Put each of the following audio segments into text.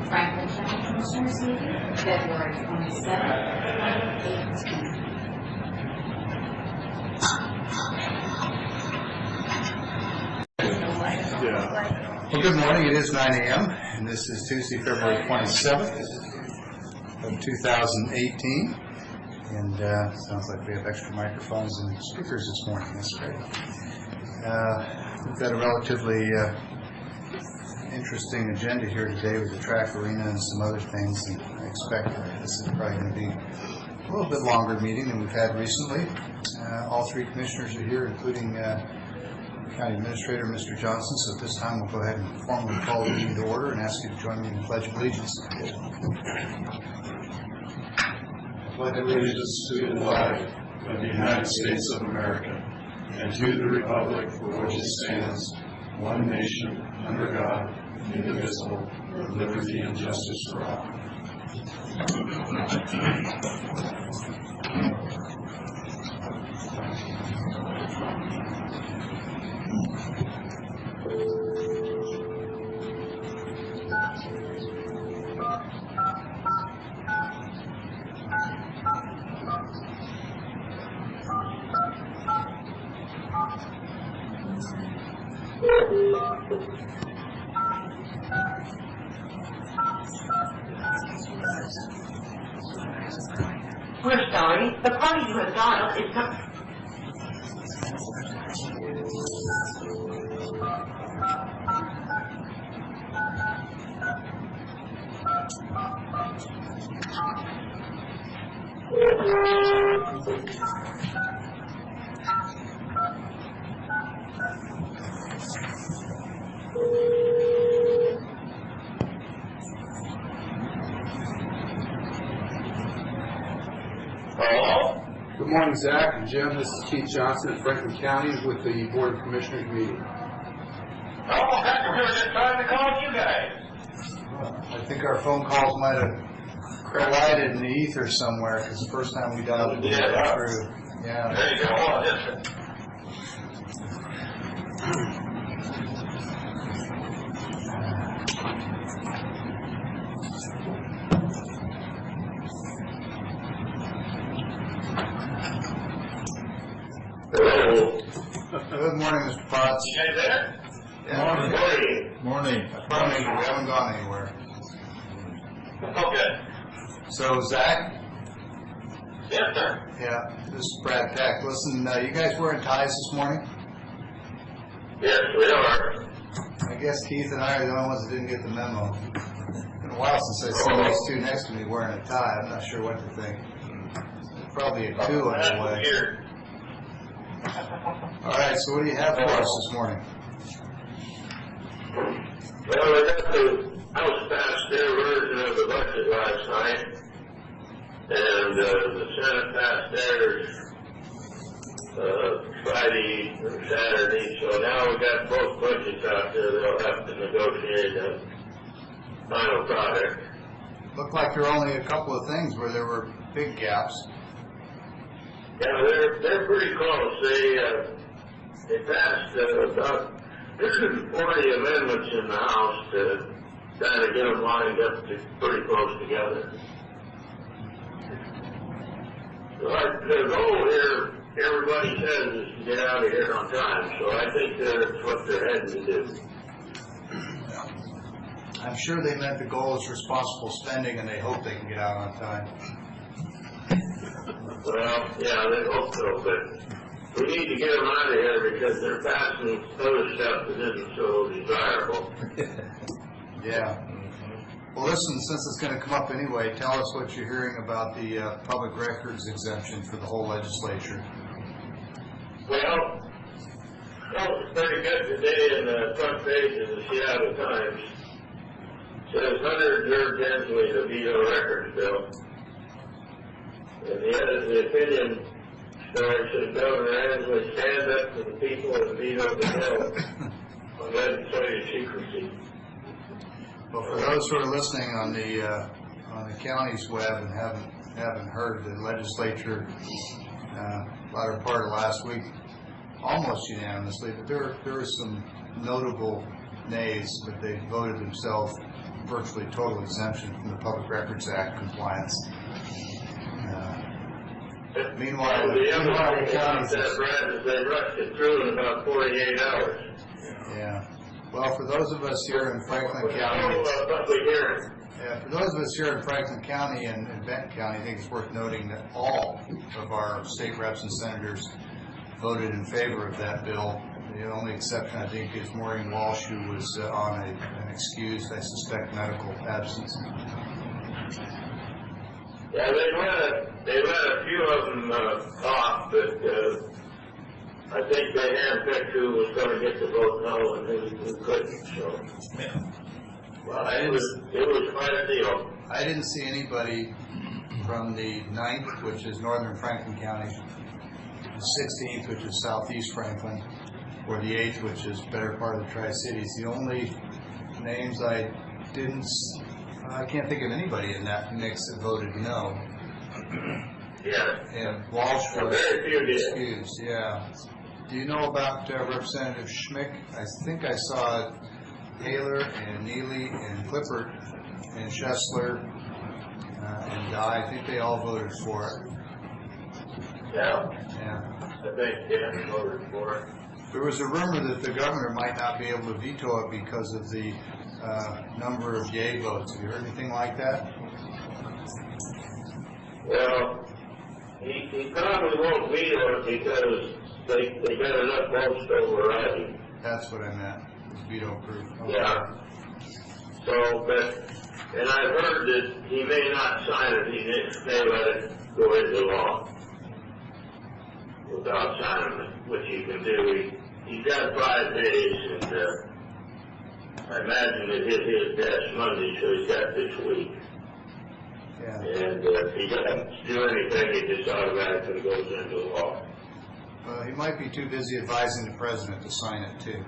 Franklin County Commissioners meeting, February 27th, 2018. Well, good morning. It is 9 a.m. and this is Tuesday, February 27th of 2018. And sounds like we have extra microphones and speakers this morning. That's great. We've got a relatively interesting agenda here today with the track arena and some other things. And I expect this is probably going to be a little bit longer meeting than we've had recently. All three commissioners are here, including County Administrator, Mr. Johnson. So at this time, we'll go ahead and formally call the meeting to order and ask you to join me in the Pledge of Allegiance. I pledge allegiance to the flag of the United States of America and to the republic for which it stands, one nation, under God, indivisible, with liberty and justice for all. We're sorry. The party you have dialed is not... Good morning, Zach and Jim. This is Keith Johnson at Franklin County with the Board of Commissioners meeting. Oh, heck, we were just trying to call you guys. I think our phone calls might have collided in the ether somewhere because the first time we dialed it didn't go through. Yeah. There you go. Oh, yes, sir. Good morning, Mr. Potts. You guys there? Yeah. Morning. I promise you, we haven't gone anywhere. Okay. So, Zach? Yes, sir. Yeah, this is Brad Peck. Listen, you guys wearing ties this morning? Yes, we are. I guess Keith and I are the only ones that didn't get the memo. It's been a while since I saw these two next to me wearing a tie. I'm not sure what to think. There's probably a coup underway. Here. All right, so what do you have for us this morning? Well, we got the House passed their version of the budget last night, and the Senate passed theirs Friday or Saturday, so now we got both budgets out there. They'll have to negotiate a final product. Looked like there were only a couple of things where there were big gaps. Yeah, they're pretty close. They passed about 40 amendments in the House to kind of get them lined up to pretty close together. The goal here, everybody says, is to get out of here on time. So I think that's what they're heading to do. I'm sure they meant the goal is responsible spending, and they hope they can get out on time. Well, yeah, they hope so, but we need to get them out of here because they're passing other stuff that isn't so desirable. Yeah. Well, listen, since it's going to come up anyway, tell us what you're hearing about the public records exemption for the whole legislature. Well, that was pretty good today in the front page of the Seattle Times. It says Hunter George Hensley to veto records bill. And the opinion story says Governor Hensley stand up to the people and veto the bill on legislative secrecy. Well, for those who are listening on the county's web and haven't heard, the legislature latter part of last week almost unanimously, but there were some notable nays, but they voted themselves virtually total exemption from the Public Records Act compliance. Meanwhile, the other the thing about that, Brad, is they rushed it through in about 48 hours. Yeah. Well, for those of us here in Franklin County, Public hearing. for those of us here in Franklin County and Benton County, I think it's worth noting that all of our state reps and senators voted in favor of that bill. The only exception, I think, is Maureen Walsh, who was on an excused, I suspect, medical absence. Yeah, they let a few of them off, but I think they handpicked who was going to get the vote no and who couldn't. So, well, it was quite a deal. I didn't see anybody from the 9th, which is northern Franklin County, the 16th, which is southeast Franklin, or the 8th, which is better part of the Tri-Cities. The only names I can't think of anybody in that mix that voted no. Yeah. And Walsh was excused, yeah. Do you know about Representative Schmick? I think I saw Taylor and Neely and Clippert and Schessler and Dye. I think they all voted for it. Yeah. Yeah. I think Dan voted for it. There was a rumor that the governor might not be able to veto it because of the number of yay votes. Have you heard anything like that? Well, he probably won't veto it because they got enough votes to override. That's what I meant. It's veto proof. Okay. Yeah. So, and I've heard that he may not sign it. He may let it go into law without signing it, which he can do. He's got 5 days, and I imagine it hit his desk Monday, so he's got this week. Yeah. And if he doesn't do anything, it just automatically goes into law. Well, he might be too busy advising the president to sign it too.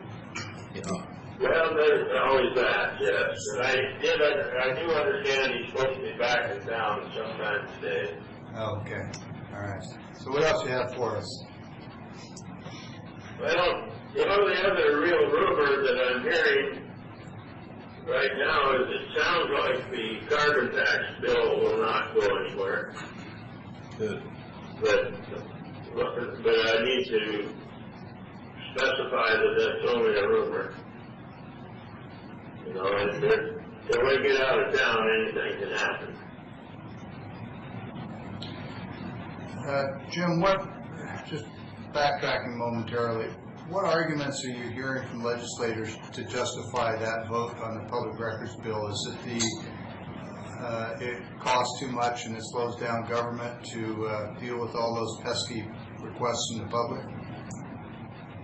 Well, there's always that, yes. And I do understand he's supposed to be back in town sometime today. Oh, okay. All right. So what else do you have for us? Well, the other real rumor that I'm hearing right now is it sounds like the carbon tax bill will not go anywhere. Good. But I need to specify that that's only a rumor. You know, if we get out of town, anything can happen. Jim, just backtracking momentarily, what arguments are you hearing from legislators to justify that vote on the public records bill? Is it it costs too much and it slows down government to deal with all those pesky requests from the public?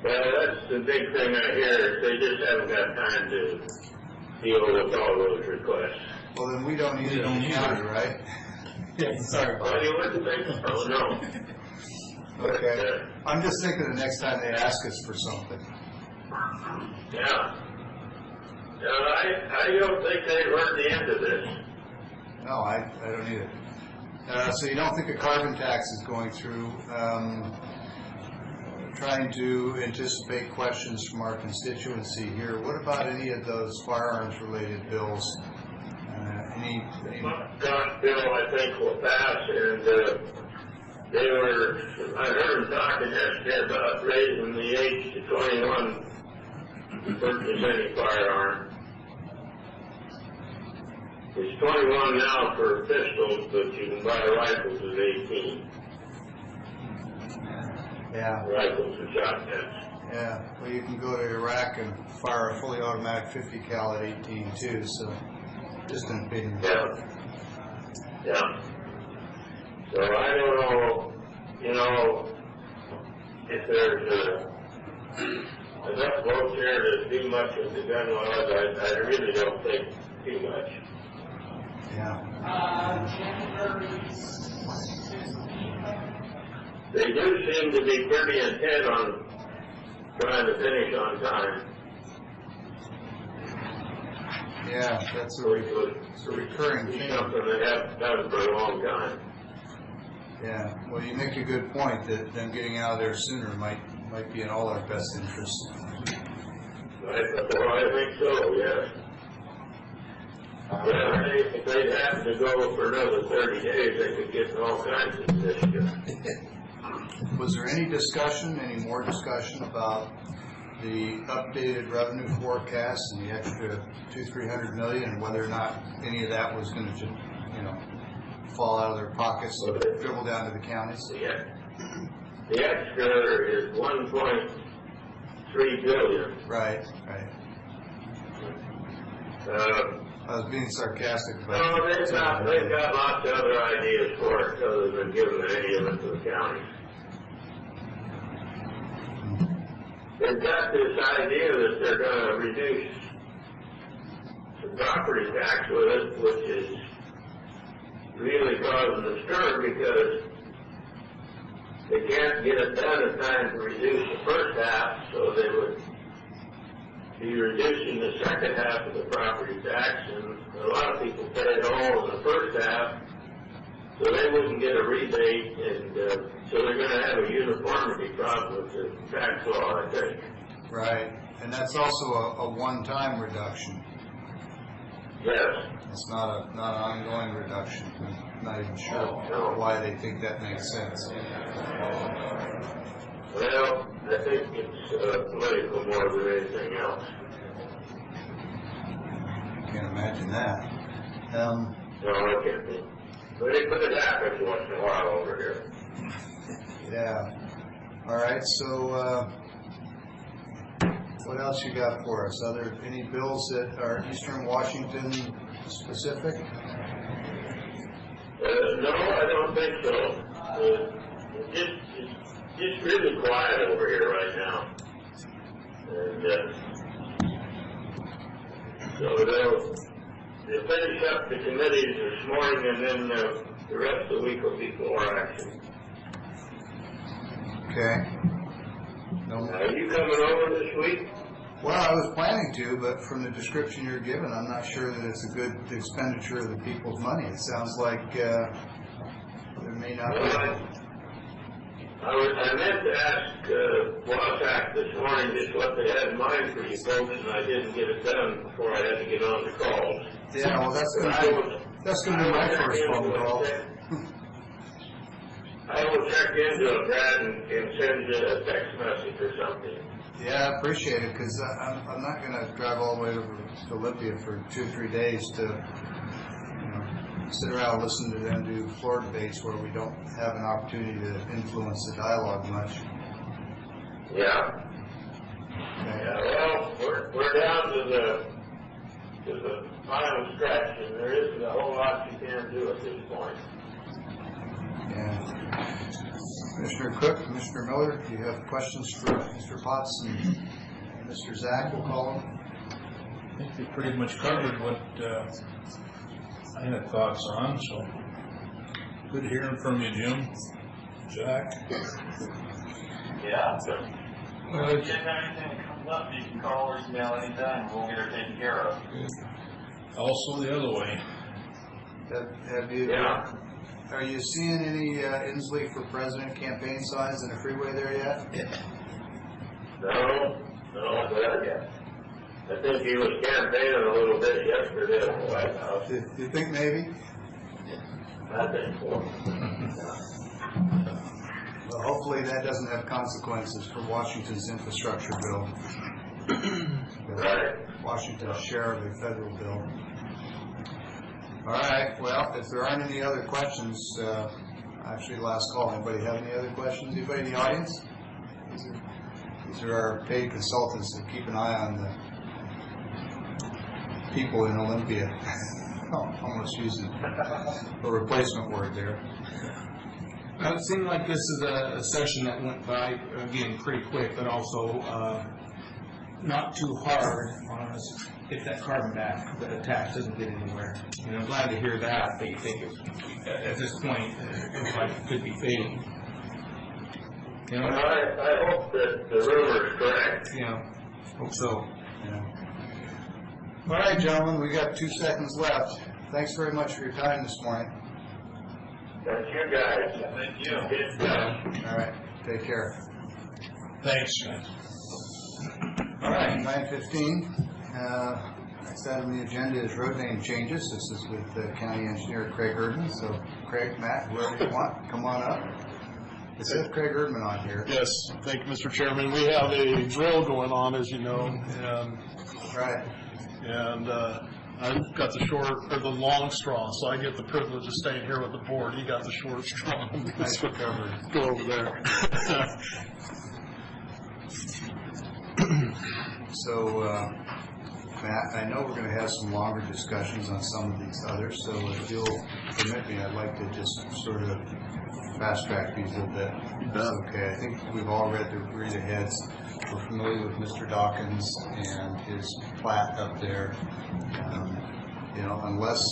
Well, that's the big thing I hear. They just haven't got time to deal with all those requests. Well, then we don't need it in the county, right? Yeah, sorry. Well, you wouldn't think so, no. Okay. I'm just thinking the next time they ask us for something. Yeah. I don't think they've heard the end of this. No, I don't either. So you don't think a carbon tax is going through? Trying to anticipate questions from our constituency here. What about any of those firearms-related bills? Josh bill, I think, will pass, and I heard them talking yesterday about raising the age to 21 to purchase any firearm. It's 21 now for pistols, but you can buy rifles at 18. Yeah. Rifles and shotguns. Yeah. Well, you can go to Iraq and fire a fully automatic 50 cal at 18 too. So, just an opinion. Yeah. Yeah. So I don't know, if there's enough votes here to do much with the gun laws. I really don't think too much. Yeah. They do seem to be pretty intent on trying to finish on time. Yeah, that's a recurring thing. Something they haven't done for a long time. Yeah. Well, you make a good point that them getting out of there sooner might be in all our best interests. I think so, yes. Yeah, if they happen to go for another 30 days, they could get in all kinds of mischief. Was there any discussion, any more discussion about the updated revenue forecast and the extra $200-300 million, and whether or not any of that was going to, fall out of their pockets and dribble down to the counties? The extra is $1.3 billion. Right. I was being sarcastic about No, they've got lots of other ideas for it other than giving any of it to the county. They've got this idea that they're going to reduce the property tax with it, which is really causing a stir because they can't get it done in time to reduce the first half, so they would be reducing the second half of the property tax, and a lot of people pay it all in the first half, so they wouldn't get a rebate, and so they're going to have a uniformity problem with the tax law, I think. Right, and that's also a one-time reduction. Yes. It's not an ongoing reduction. I'm not even sure why they think that makes sense. Well, I think it's political more than anything else. Can't imagine that. No, it can't be. But it happens once in a while over here. Yeah. All right. So, what else you got for us? Any bills that are Eastern Washington specific? No, I don't think so. It's just really quiet over here right now. And so they'll finish up the committees this morning, and then the rest of the week will be floor action. Okay. No. Are you coming over this week? Well, I was planning to, but from the description you're given, I'm not sure that it's a good expenditure of the people's money. It sounds like there may not be. I meant to ask Wasack this morning just what they had in mind for you folks, and I didn't get it done before I had to get on the calls. Yeah, well, that's going to be my first phone call. I will check into it, Brad, and send you a text message or something. Yeah, I appreciate it, because I'm not going to drive all the way over to Olympia for 2 or 3 days to sit around and listen to them do floor debates where we don't have an opportunity to influence the dialogue much. Yeah. Okay. Yeah, well, we're down to the final stretch, and there isn't a whole lot you can do at this point. Yeah. Commissioner Cook, Commissioner Miller, do you have questions for Mr. Potts and Mr. Zach? We'll call him. I think they pretty much covered what I had thoughts on, so good hearing from you, Jim. Jack? Yeah. Well, if you have anything that comes up, you can call or email anytime, we'll get it taken care of. Also the other way. Have you? Yeah. Are you seeing any Inslee for President campaign signs in the freeway there yet? No, but I think he was campaigning a little bit yesterday at the White House. Do you think maybe? I think so. Well, hopefully that doesn't have consequences for Washington's infrastructure bill. Right. Washington's share of the federal bill. All right. Well, if there aren't any other questions, actually, last call. Anybody have any other questions? Anybody in the audience? These are our paid consultants that keep an eye on the people in Olympia. Almost using a replacement word there. It seemed like this is a session that went by, again, pretty quick, but also not too hard on us. Get that carbon back, but the tax doesn't get anywhere. And I'm glad to hear that you think at this point it looks like it could be fading. You know, I hope that the rumor is correct. Hope so. Yeah. All right, gentlemen, we got 2 seconds left. Thanks very much for your time this morning. Thank you, guys. Thank you. All right, take care. Thanks, guys. All right, 9:15. Next item on the agenda is road name changes. This is with County Engineer Craig Erdman. So Craig, Matt, whoever you want, come on up. It says Craig Erdman on here. Yes, thank you, Mr. Chairman. We have a drill going on, as you know, and Right. I've got the long straw, so I get the privilege of staying here with the board. He got the short straw. Nice covered. Go over there. So, Matt, I know we're going to have some longer discussions on some of these others, so if you'll permit me, I'd like to just sort of fast track these a little bit. That's okay. I think we've all read the read aheads. We're familiar with Mr. Dawkins and his plat up there. Unless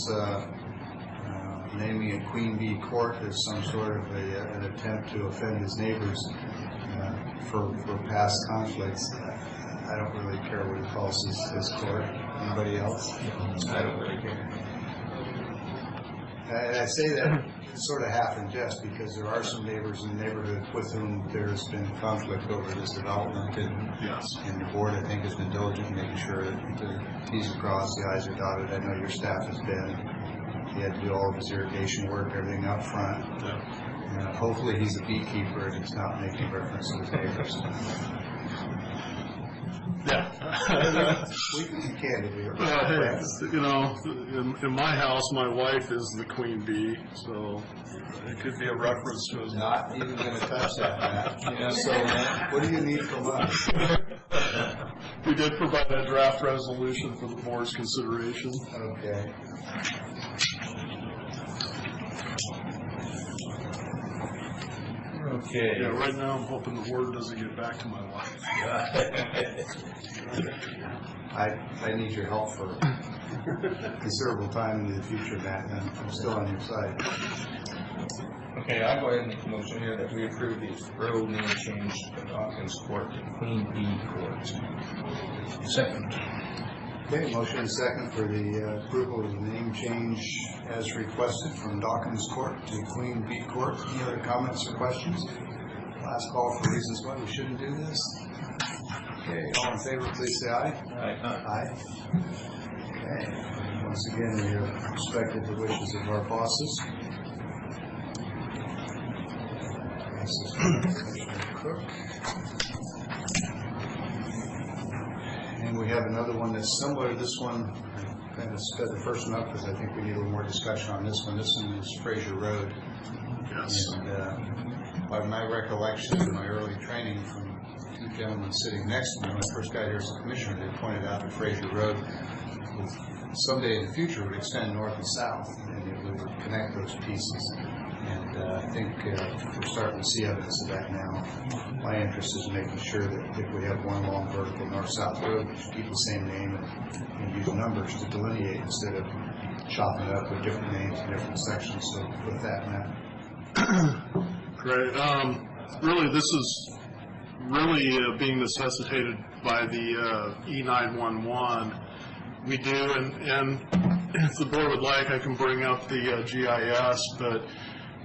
naming it Queen Bee Court is some sort of an attempt to offend his neighbors for past conflicts, I don't really care what he calls his court. Anybody else? I don't really care. And I say that sort of half in jest because there are some neighbors in the neighborhood with whom there's been conflict over this development, and the board, I think, has been diligent in making sure that the T's are crossed, the I's are dotted. I know your staff has been. He had to do all of his irrigation work, everything up front. Hopefully he's a beekeeper and he's not making reference to his neighbors. Yeah. We can be candid here. In my house, my wife is the queen bee, so it could be a reference to his. Not even going to touch that, Matt. Yeah, so, what do you need from us? We did provide a draft resolution for the board's consideration. Okay. Okay. Yeah, right now I'm hoping the word doesn't get back to my wife. I need your help for considerable time into the future, Matt, and I'm still on your side. Okay, I'll go ahead and make a motion here that we approve the road name change from Dawkins Court to Queen Bee Court. Second. Okay, motion and second for the approval of the name change as requested from Dawkins Court to Queen Bee Court. Any other comments or questions? Last call for reasons why we shouldn't do this. Okay, all in favor, please say aye. Aye. Aye. Okay. Once again, we have respected the wishes of our bosses. This is Commissioner Cook. And we have another one that's similar to this one. I kind of sped the first one up because I think we need a little more discussion on this one. This one is Fraser Road. Yes. And by my recollection in my early training from two gentlemen sitting next to me when I first got here as a commissioner, they pointed out that Fraser Road someday in the future would extend north and south, and it would connect those pieces. And I think we're starting to see evidence of that now. My interest is making sure that if we have one long vertical north-south road, we should keep the same name and use numbers to delineate instead of chopping it up with different names in different sections. So with that, Matt. Great. Really, this is really being necessitated by the E911. We do, and if the board would like, I can bring up the GIS, but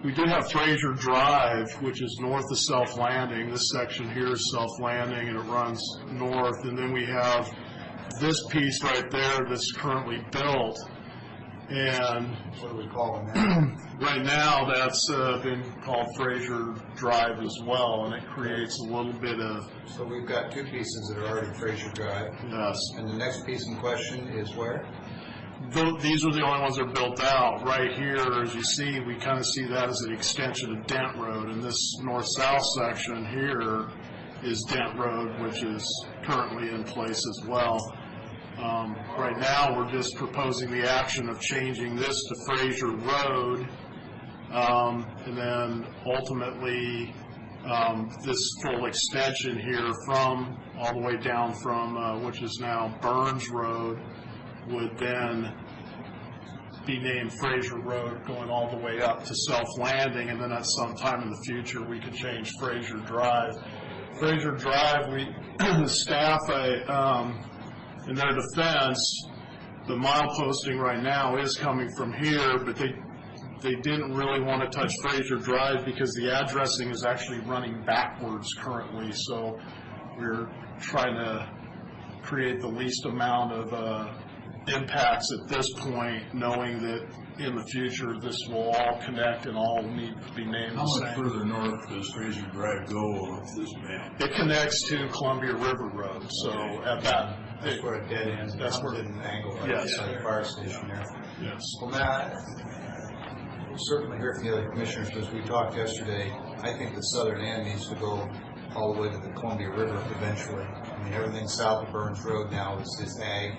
we do have Fraser Drive, which is north of Self Landing. This section here is Self Landing, and it runs north. And then we have this piece right there that's currently built. And what do we call it now? Right now, that's been called Fraser Drive as well, and it creates a little bit of. So we've got two pieces that are already Fraser Drive. Yes. And the next piece in question is where? These are the only ones that are built out. Right here, as you see, we kind of see that as an extension of Dent Road, and this north-south section here is Dent Road, which is currently in place as well. Right now, we're just proposing the action of changing this to Fraser Road, and then ultimately this full extension here from all the way down from which is now Burns Road would then be named Fraser Road, going all the way up to Self Landing, and then at some time in the future we could change Fraser Drive. Fraser Drive, the staff, in their defense, the mileposting right now is coming from here, but they didn't really want to touch Fraser Drive because the addressing is actually running backwards currently, so we're trying to create the least amount of impacts at this point, knowing that in the future this will all connect and all need to be named How the much same. further north does Fraser Drive go of this map? It connects to Columbia River Road, so at that, That's where it dead ends. That's where- It angle right Yes. beside the fire station there. yes. Well, Matt, we'll certainly hear from the other commissioners as we talked yesterday. I think the southern end needs to go all the way to the Columbia River eventually. I mean, everything south of Burns Road now is ag,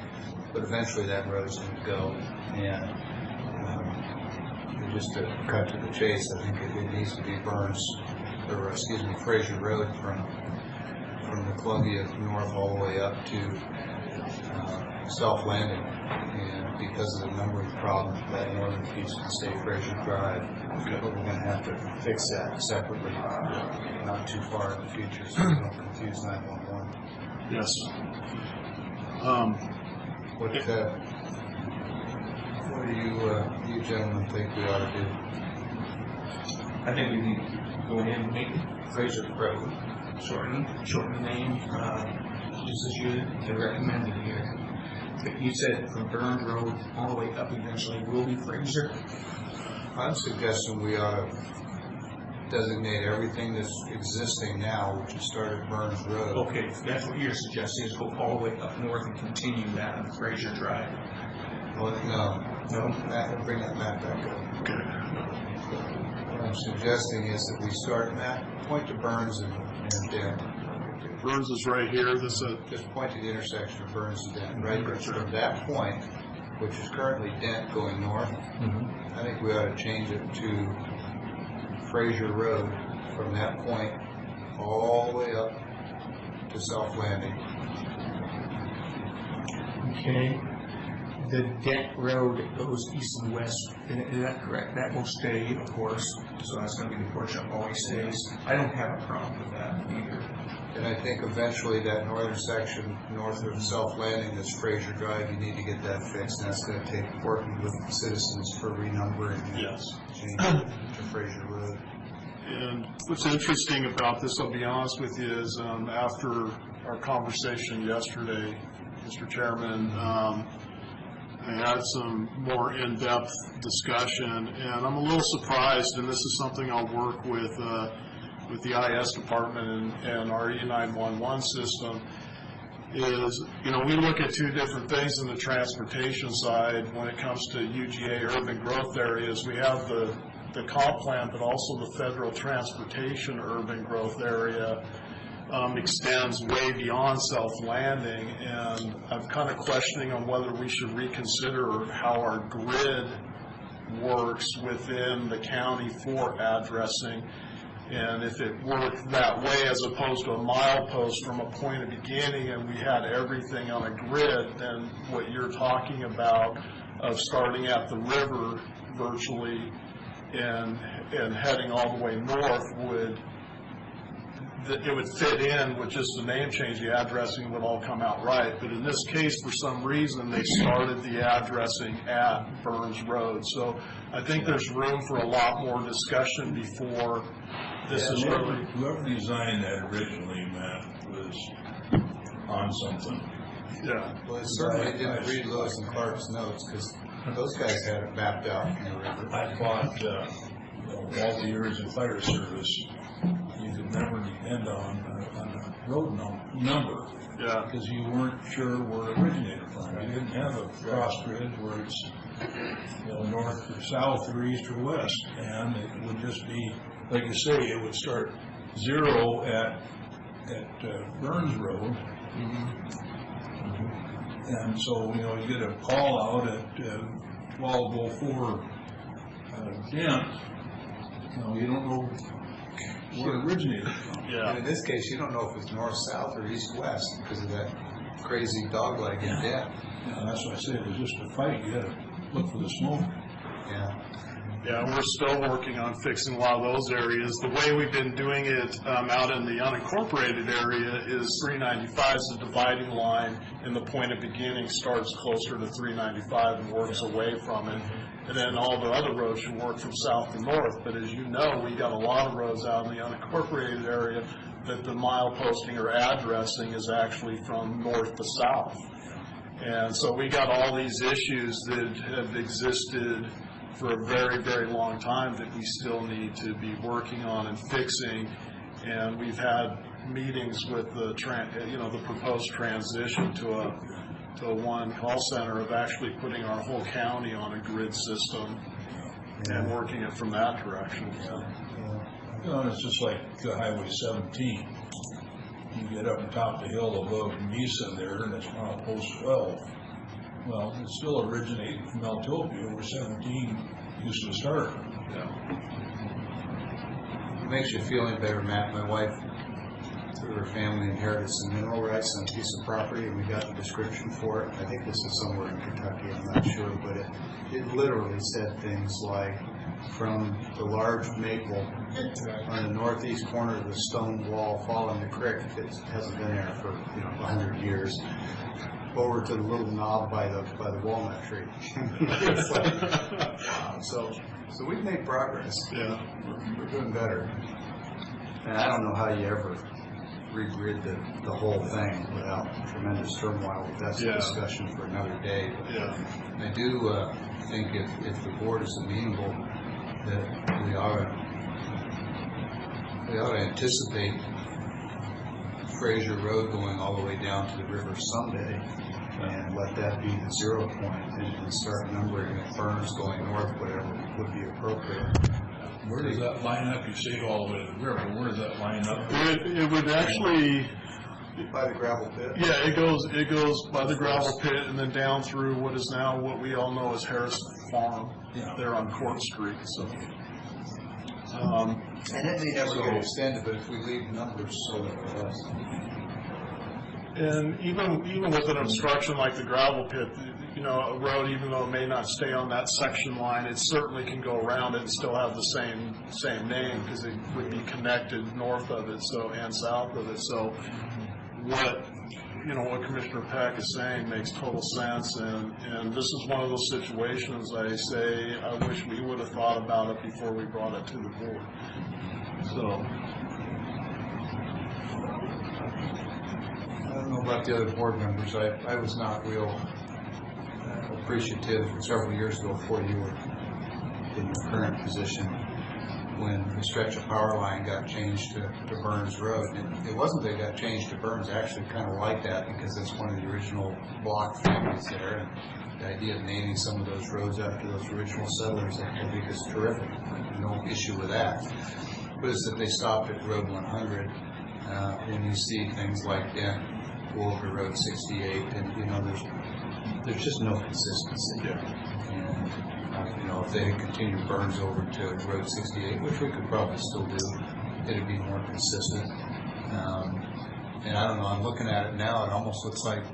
but eventually that road is going to go. And just to cut to the chase, I think it needs to be Fraser Road from the Columbia north all the way up to South Landing. And because of the number of problems with that northern piece of the state, Fraser Drive, we're going to have to fix that separately, not too far in the future, so we don't confuse 911. Yes. What do you gentlemen think we ought to do? I think we need to go ahead and make Fraser Road, shorten the name, just as you had recommended here. But you said from Burns Road all the way up eventually will be Fraser. I'm suggesting we ought to designate everything that's existing now, which is started at Burns Road. Okay, that's what you're suggesting, is go all the way up north and continue that on Fraser Drive. Well, no, Matt, bring that map back up. Okay. What I'm suggesting is that we start, Matt, point to Burns and Dent. Burns is right here. This is Just point to the intersection of Burns and Dent, right there. From that point, which is currently Dent going north, I think we ought to change it to Fraser Road from that point all the way up to South Landing. Okay. The Dent Road goes east and west, is that correct? That will stay, of course, so that's going to be the portion that always stays. I don't have a problem with that either. And I think eventually that northern section north of South Landing, that's Fraser Drive, you need to get that fixed. And that's going to take working with citizens for renumbering and yes. changing it to Fraser Road. And what's interesting about this, I'll be honest with you, is after our conversation yesterday, Mr. Chairman, I had some more in-depth discussion, and I'm a little surprised, and this is something I'll work with the IS department and our E911 system, is, we look at two different things in the transportation side when it comes to UGA urban growth areas. We have the comp plan, but also the federal transportation urban growth area extends way beyond South Landing, and I'm kind of questioning on whether we should reconsider how our grid works within the county for addressing, and if it worked that way as opposed to a milepost from a point of beginning and we had everything on a grid, then what you're talking about of starting at the river virtually and heading all the way north it would fit in with just the name change. The addressing would all come out right. But in this case, for some reason, they started the addressing at Burns Road. So I think there's room for a lot more discussion before this is really... Whoever designed that originally, Matt, was on something. Yeah. Well, it certainly didn't read Lewis and Clark's notes, because those guys had it mapped out in the river. I thought, all the years of fire service, you could never depend on a road number. Yeah. Because you weren't sure where it originated from. You didn't have a cross grid where it's north or south or east or west. And it would just be, like you say, it would start 0 at Burns Road. And so, you get a call out at 1204 Dent. You don't know where it originated from. Yeah. And in this case, you don't know if it's north-south or east-west because of that crazy dogleg in Dent. Yeah, that's what I said. It was just a fight. You had to look for the smoke. Yeah. Yeah, we're still working on fixing a lot of those areas. The way we've been doing it out in the unincorporated area is 395 is the dividing line, and the point of beginning starts closer to 395 and works away from it. And then all the other roads should work from south to north. But as you know, we got a lot of roads out in the unincorporated area that the mile posting or addressing is actually from north to south. And so we got all these issues that have existed for a very, very long time that we still need to be working on and fixing. And we've had meetings with the proposed transition to a one call center of actually putting our whole county on a grid system and working it from that direction. You know, it's just like Highway 17. You get up on top of the hill above Mesa there, and it's mile post 12. Well, it still originated from Altopia, where 17 used to start. It makes you feel any better, Matt. My wife, through her family, inherited some mineral rights on a piece of property, and we got the description for it. I think this is somewhere in Kentucky, I'm not sure, but it literally said things like, from the large maple on the northeast corner of the stone wall following the creek that hasn't been there for 100 years, over to the little knob by the walnut tree. It's like, wow. So we've made progress. Yeah, we're doing better. And I don't know how you ever regrid the whole thing without tremendous turmoil. That's a discussion for another day. Yeah. I do think if the board is amenable, that we ought to anticipate Fraser Road going all the way down to the river someday, and let that be the 0 point, and start numbering at Burns going north, whatever would be appropriate. Where does that line up? You say all the way to the river. Where does that line up? It would actually, by the gravel pit. Yeah, it goes by the gravel pit and then down through what is now what we all know as Harris Farm, there on Court Street. So, and it may never get extended, but if we leave numbers so that us. And even with an obstruction like the gravel pit, a road, even though it may not stay on that section line, it certainly can go around it and still have the same name, because it would be connected north of it, and south of it. So what Commissioner Peck is saying makes total sense, and this is one of those situations I say I wish we would have thought about it before we brought it to the board. So I don't know about the other board members. I was not real appreciative several years ago, before you were in your current position, when the stretch of power line got changed to Burns Road. And it wasn't that it got changed to Burns. I actually kind of like that, because that's one of the original block families there. And the idea of naming some of those roads after those original settlers, I think is terrific. No issue with that. But it's that they stopped at Road 100, when you see things like go over Road 68, and there's just no consistency. And if they had continued Burns over to Road 68, which we could probably still do, it'd be more consistent. And I don't know, I'm looking at it now, it almost looks like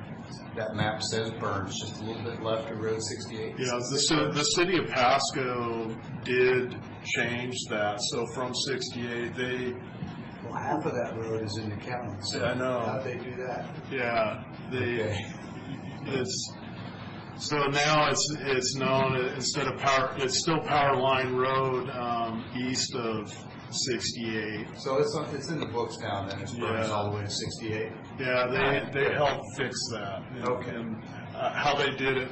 that map says Burns, just a little bit left of Road 68. Yeah, the city of Pasco did change that. So from 68, well, half of that road is in the county. So yeah, I know. How'd they do that? Yeah, so now it's known, instead of it's still Power Line Road, east of 68. So it's in the books now, then it's Burns all the way to 68. Yeah, they helped fix that. And how they did it,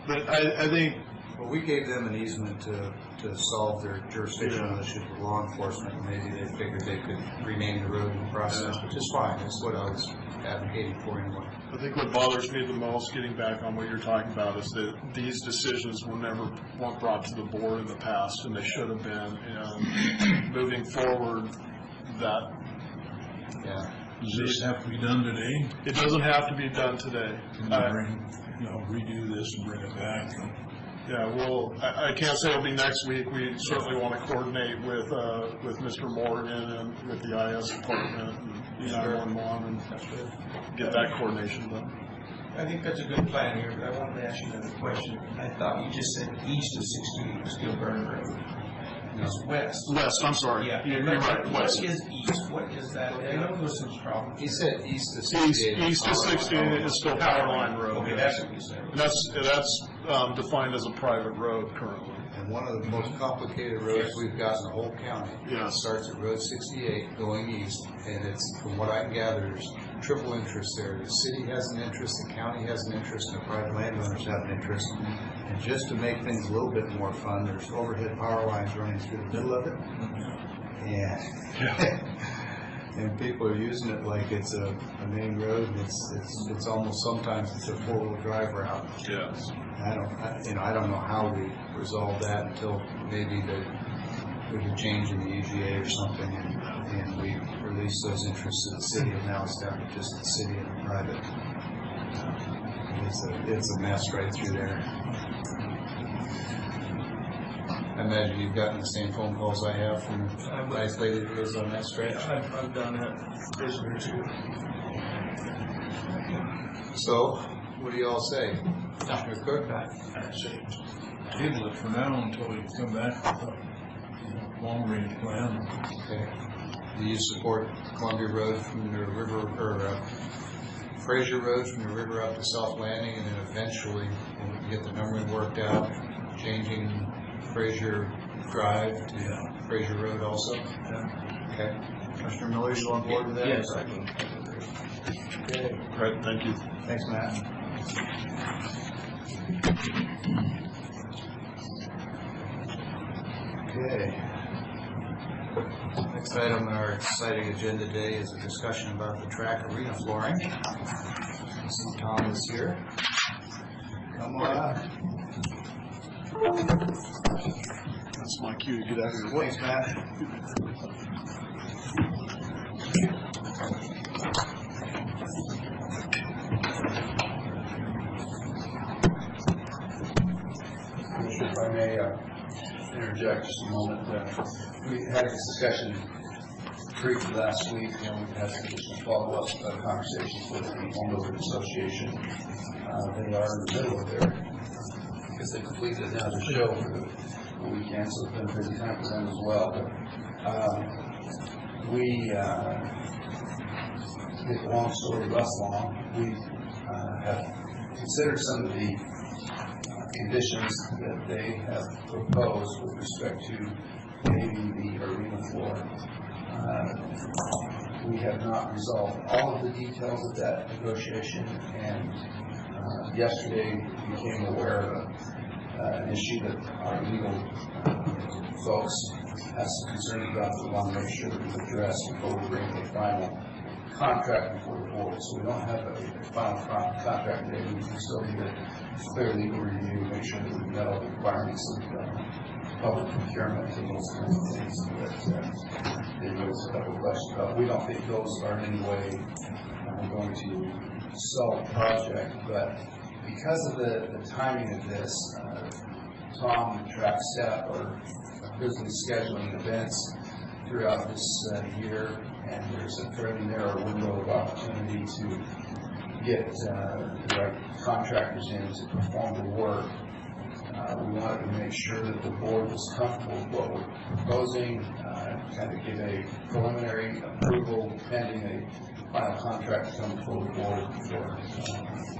but I think. Well, we gave them an easement to solve their jurisdictional issues with law enforcement, and maybe they figured they could rename the road in the process, which is fine. That's what I was advocating for anyway. I think what bothers me the most, getting back on what you're talking about, is that these decisions weren't brought to the board in the past, and they should have been. And moving forward, that. Yeah. Does this have to be done today? It doesn't have to be done today. Redo this and bring it back. Yeah, well, I can't say it'll be next week. We certainly want to coordinate with Mr. Morgan and with the IS department and 911 and get that coordination done. I think that's a good plan here, but I wanted to ask you another question. I thought you just said east of 68 was still Burn Road. It's west. West, I'm sorry. Yeah, you're right. West. What is east? What is that? I know there's some problems. He said east of 68. East of 68 is still Power Line Road. Okay, that's what you said. And that's defined as a private road currently. And one of the most complicated roads we've got in the whole county. Yeah. It starts at Road 68 going east, and it's, from what I can gather, there's triple interest there. The city has an interest, the county has an interest, and the private landowners have an interest. And just to make things a little bit more fun, there's overhead power lines running through the middle of it. And people are using it like it's a main road. It's almost sometimes it's a 4-wheel drive route. Yes. I don't know how we resolve that until maybe there's a change in the EGA or something, and we release those interests to the city, and now it's down to just the city and the private. It's a mess right through there. I imagine you've gotten the same phone calls I have from isolated areas on that stretch. I've done that this year too. So, what do you all say? Commissioner Cook? I'd say table it for now until we come back with a long-range plan. Okay. Do you support Columbia Road from the river, or Fraser Road from the river up to South Landing, and then eventually, when we can get the numbering worked out, changing Fraser Drive to Fraser Road also? Yeah. Okay. Commissioner Miller, you on board with that? Yes, I can. Okay. All right, thank you. Thanks, Matt. Okay. Next item on our exciting agenda today is a discussion about the track arena flooring. I see Tom is here. Come on up. That's my cue to get out of here. Thanks, Matt. If I may interject just a moment. We had a discussion briefly last week, and we've had some additional follow-up conversations with the Homebuilders Association. They are in the middle of because they completed another show for the weekend, so it's been a busy time for them as well. But we, make a long story less long, we have considered some of the conditions that they have proposed with respect to paving the arena floor. We have not resolved all of the details of that negotiation, and yesterday we became aware of an issue that our legal folks have some concerns about that we want to make sure that we address before we bring a final contract before the board. So we don't have a final contract today. We still need a clear legal review, make sure that we've met all the requirements of public procurement and those kinds of things that they raised a couple of questions about. We don't think those are in any way going to solve the project, but because of the timing of this, Tom and track staff are busily scheduling events throughout this year, and there's a fairly narrow window of opportunity to get the right contractors in to perform the work. We wanted to make sure that the board was comfortable with what we're proposing, kind of give a preliminary approval pending a final contract to come before the board for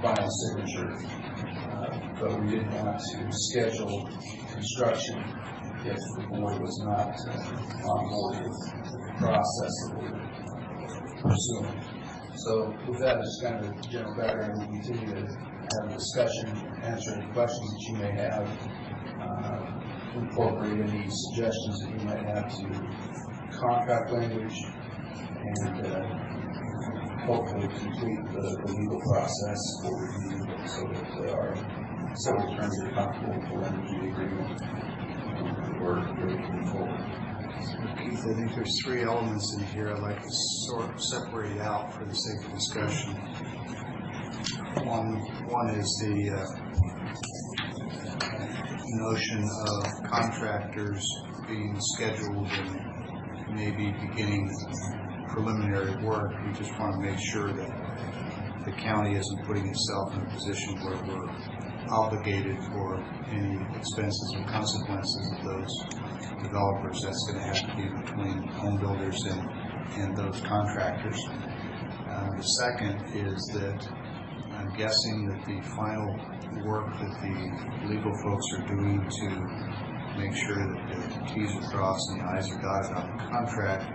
final signature. But we didn't want to schedule construction if the board was not on board with the process that we're pursuing. So with that as kind of general background, we'll continue to have a discussion, answer any questions that you may have, incorporate any suggestions that you might have to contract language, and hopefully complete the legal process for review so that our several terms are comfortable with the language of the agreement. We're ready to move forward. Keith, I think there's three elements in here I'd like to sort of separate out for the sake of discussion. One is the notion of contractors being scheduled and maybe beginning preliminary work. We just want to make sure that the county isn't putting itself in a position where we're obligated for any expenses or consequences of those developers. That's going to have to be between home builders and those contractors. The second is that I'm guessing that the final work that the legal folks are doing to make sure that the T's are crossed and the I's are dotted on the contract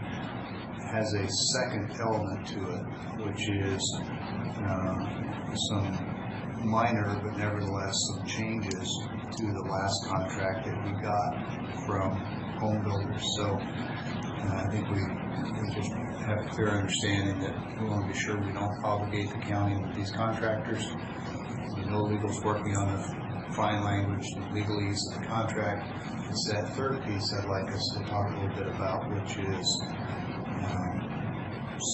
has a second element to it, which is some minor but nevertheless some changes to the last contract that we got from home builders. So I think we just have a clear understanding that we want to be sure we don't obligate the county with these contractors. We know legal's working on the fine language, the legalese of the contract. It's that third piece I'd like us to talk a little bit about, which is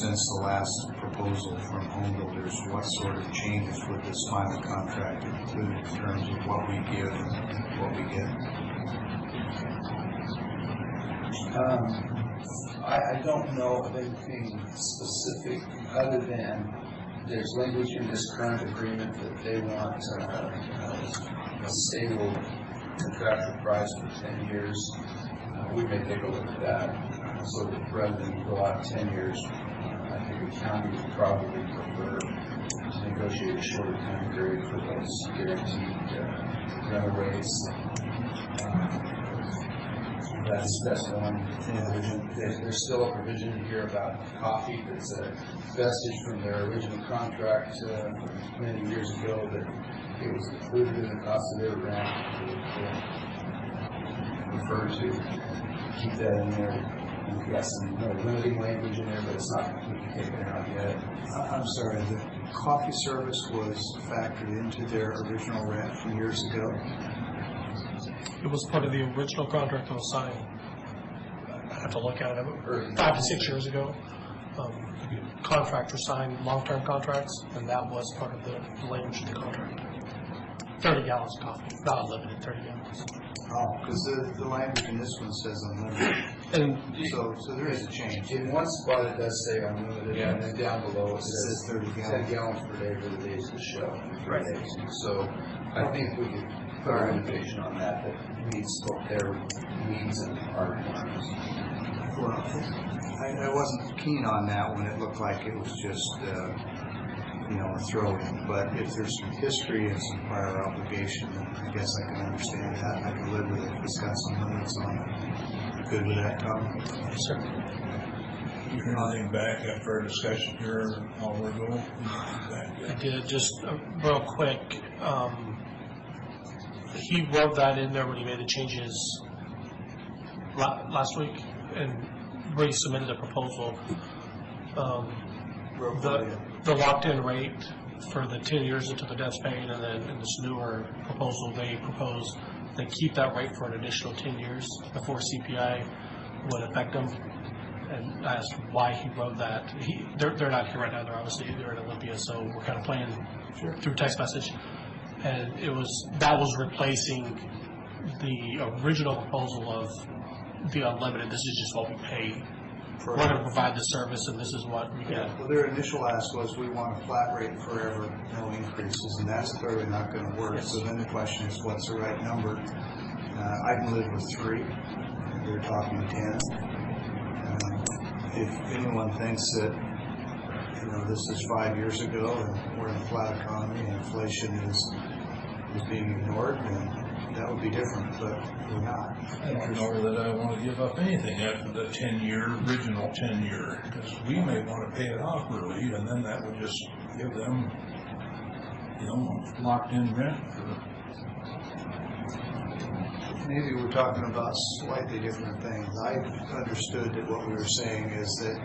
since the last proposal from home builders, what sort of changes would this final contract include in terms of what we give and what we get? I don't know of anything specific other than there's language in this current agreement that they want a stable contractual price for 10 years. We may take a look at that. So that rather than go out 10 years, I think the county would probably prefer to negotiate a shorter time period for those guaranteed rental rates. That's one provision. There's still a provision in here about coffee that's a vestige from their original contract many years ago that it was included in the cost of their rent. Refer to keep that in there. We've got some limiting language in there, but it's not completely taken out yet. I'm sorry, the coffee service was factored into their original rent from years ago? It was part of the original contract that was signed. I have to look at it, 5 to 6 years ago. Contractors signed long-term contracts, and that was part of the language of the contract. 30 gallons of coffee, not unlimited, 30 gallons. Oh, because the language in this one says unlimited. And so there is a change. In one spot it does say unlimited, and then down below it says 30 gallons. 10 gallons per day for the days of the show. Right. So I think we could put our limitation on that meets both their needs and our requirements. Well, I wasn't keen on that when it looked like it was just a throw-in, but if there's some history and some prior obligation, then I guess I can understand that. I can live with it if it's got some limits on it. Good with that, Tom? Sure. You hear anything back after our discussion here an hour ago? I did, just real quick. He wrote that in there when he made the changes last week and resubmitted a proposal. The locked-in rate for the 10 years until the debt's paid, and then in this newer proposal, they propose they keep that rate for an additional 10 years before CPI would affect them. And I asked why he wrote that. They're not here right now. They're in Olympia, so we're kind of playing through text message. And that was replacing the original proposal of the unlimited. This is just what we pay. We're going to provide the service, and this is what we get. Well, their initial ask was, we want a flat rate forever, no increases, and that's clearly not going to work. Yes. So then the question is, what's the right number? I can live with 3. They're talking 10. If anyone thinks that this is 5 years ago and we're in a flat economy and inflation is being ignored, then that would be different, but we're not. I don't know that I want to give up anything after the original 10 year, because we may want to pay it off early, and then that would just give them, locked in rent for. Maybe we're talking about slightly different things. I understood that what we were saying is that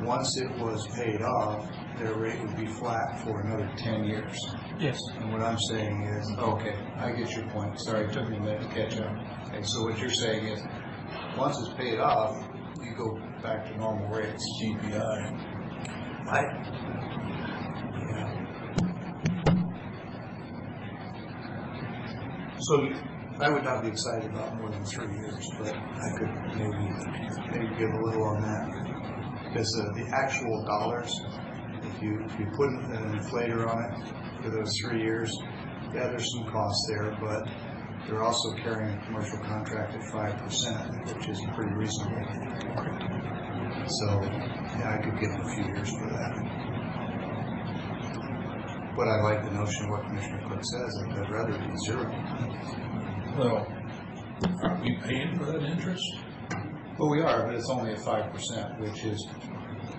once it was paid off, their rate would be flat for another 10 years. Yes. And what I'm saying is, okay, I get your point. Sorry, it took me a minute to catch up. Okay, so what you're saying is, once it's paid off, you go back to normal rates. CPI. So I would not be excited about more than 3 years, but I could maybe give a little on that. Because the actual dollars, if you put an inflator on it for those 3 years, there's some costs there, but they're also carrying a commercial contract at 5%, which is pretty reasonable. So, I could give them a few years for that. But I like the notion of what Commissioner Cook says. I'd rather it be 0. Well, are we paying for that interest? Well, we are, but it's only at 5%, which is a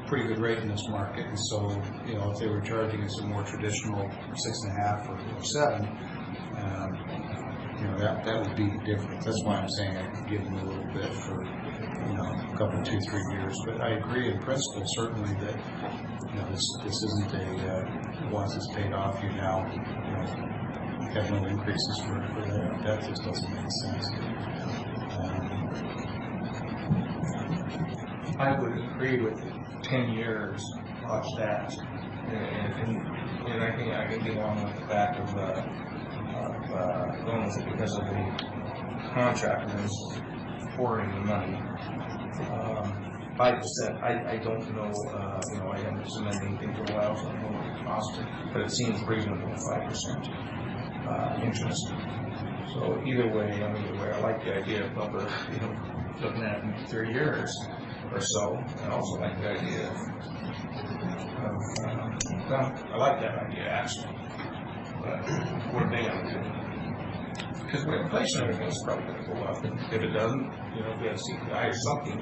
pretty good rate in this market. And so, if they were charging us a more traditional 6.5 or 7, that would be the difference. That's why I'm saying I could give them a little bit for, a couple, 2, 3 years. But I agree in principle, certainly, that, this isn't a, once it's paid off, you now, have no increases for that. That just doesn't make sense. I would agree with 10 years, watch that. And I think I can get along with the fact of going with it because of the contractors pouring the money. 5%, I don't know, I haven't submitted anything for a while, so I don't know what it costs, but it seems reasonable, 5% interest. So either way, I like the idea of Bumper, looking at it in 3 years or so. I also like the idea I like that idea actually. But what are they going to do? Because with inflation, everything's probably going to go up. And if it doesn't, if we have CPI or something,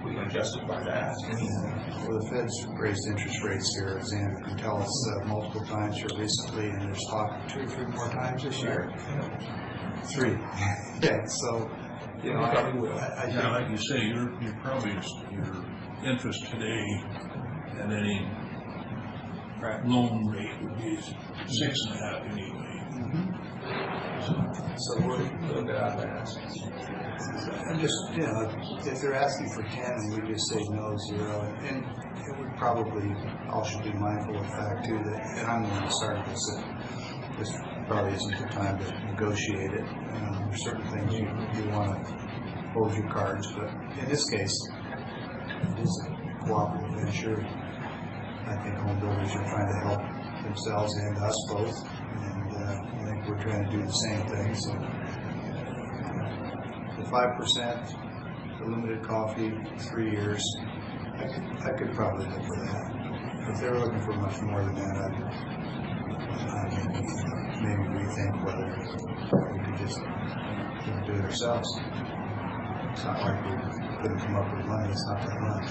we can justify that. Well, the Fed's raised interest rates here, as Ann can tell us multiple times here recently, and there's talk 2 or 3 more times this year. 3. Yeah, so, I like you say, you're probably, your interest today and any loan rate would be 6.5 anyway. So we're a little bit out of that. And just, if they're asking for 10 and we just say no, 0, and it would probably, all should be mindful of the fact too that, and I'm going to start this, that this probably isn't the time to negotiate it. There's certain things you want to hold your cards, but in this case, it is a cooperative venture. I think home builders are trying to help themselves and us both, and I think we're trying to do the same thing. So the 5%, the limited coffee, 3 years, I could probably live with that. If they were looking for much more than that, I'd maybe rethink whether we could just do it ourselves. It's not like we couldn't come up with money, it's not that much.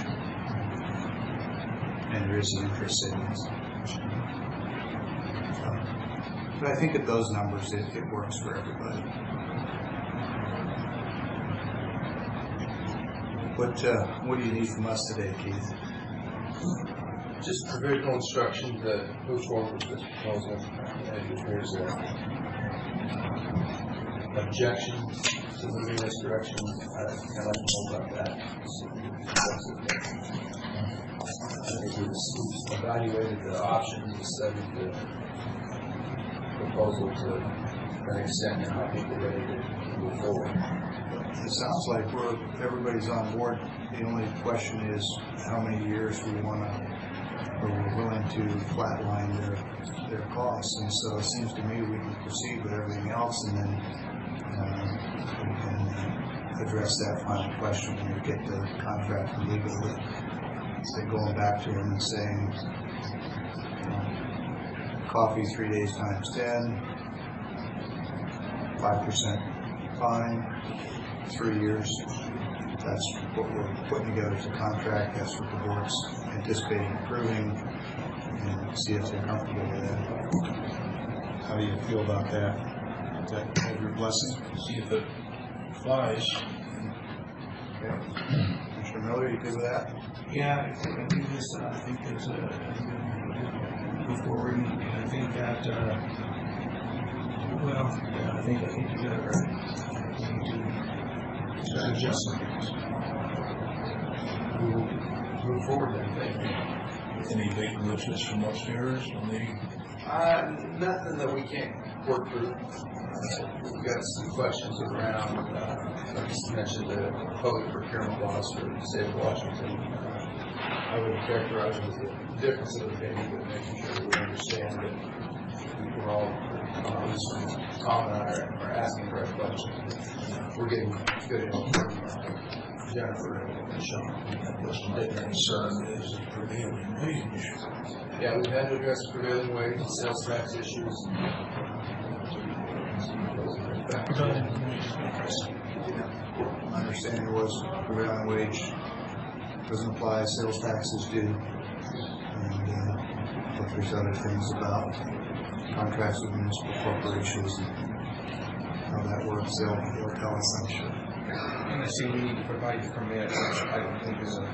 And there is an interest savings. But I think at those numbers, it works for everybody. What do you need from us today, Keith? Just provisional instruction to move forward with this proposal. And if there's an objection to moving this direction, I'd like to know about that. I think we've evaluated the options, studied the proposal to an extent, and I think we're ready to move forward. It sounds like everybody's on board. The only question is how many years we want to, or we're willing to flatline their costs. And so it seems to me we can proceed with everything else, and then we can address that final question when we get the contract from legal. So going back to them and saying, coffee 3 days times 10, 5% fine, 3 years. That's what we're putting together as a contract. That's what the board's anticipating approving, and see if they're comfortable with that. How do you feel about that? Is that your blessing? See if it flies. Okay. Commissioner Miller, you good with that? Yeah, I think this, I think it's move forward, and I think that, I think you got it right. We need to adjust some things. We'll move forward then, thank you. Any big wishes from upstairs when they? Nothing that we can't work through. We've got some questions around, I just mentioned the public procurement laws for the state of Washington. I would characterize it as a difference of opinion, but making sure that we understand that we're all, at least Tom and I are asking the right questions. We're getting good info from Jennifer and Sean. The concern is the prevailing wage. Yeah, we've had to address prevailing wage, sales tax issues. understanding was prevailing wage doesn't apply, sales taxes do. And if there's other things about contracts with municipal corporations and how that works, they'll tell us, I'm sure. And I see we need to provide the permit, which I don't think is a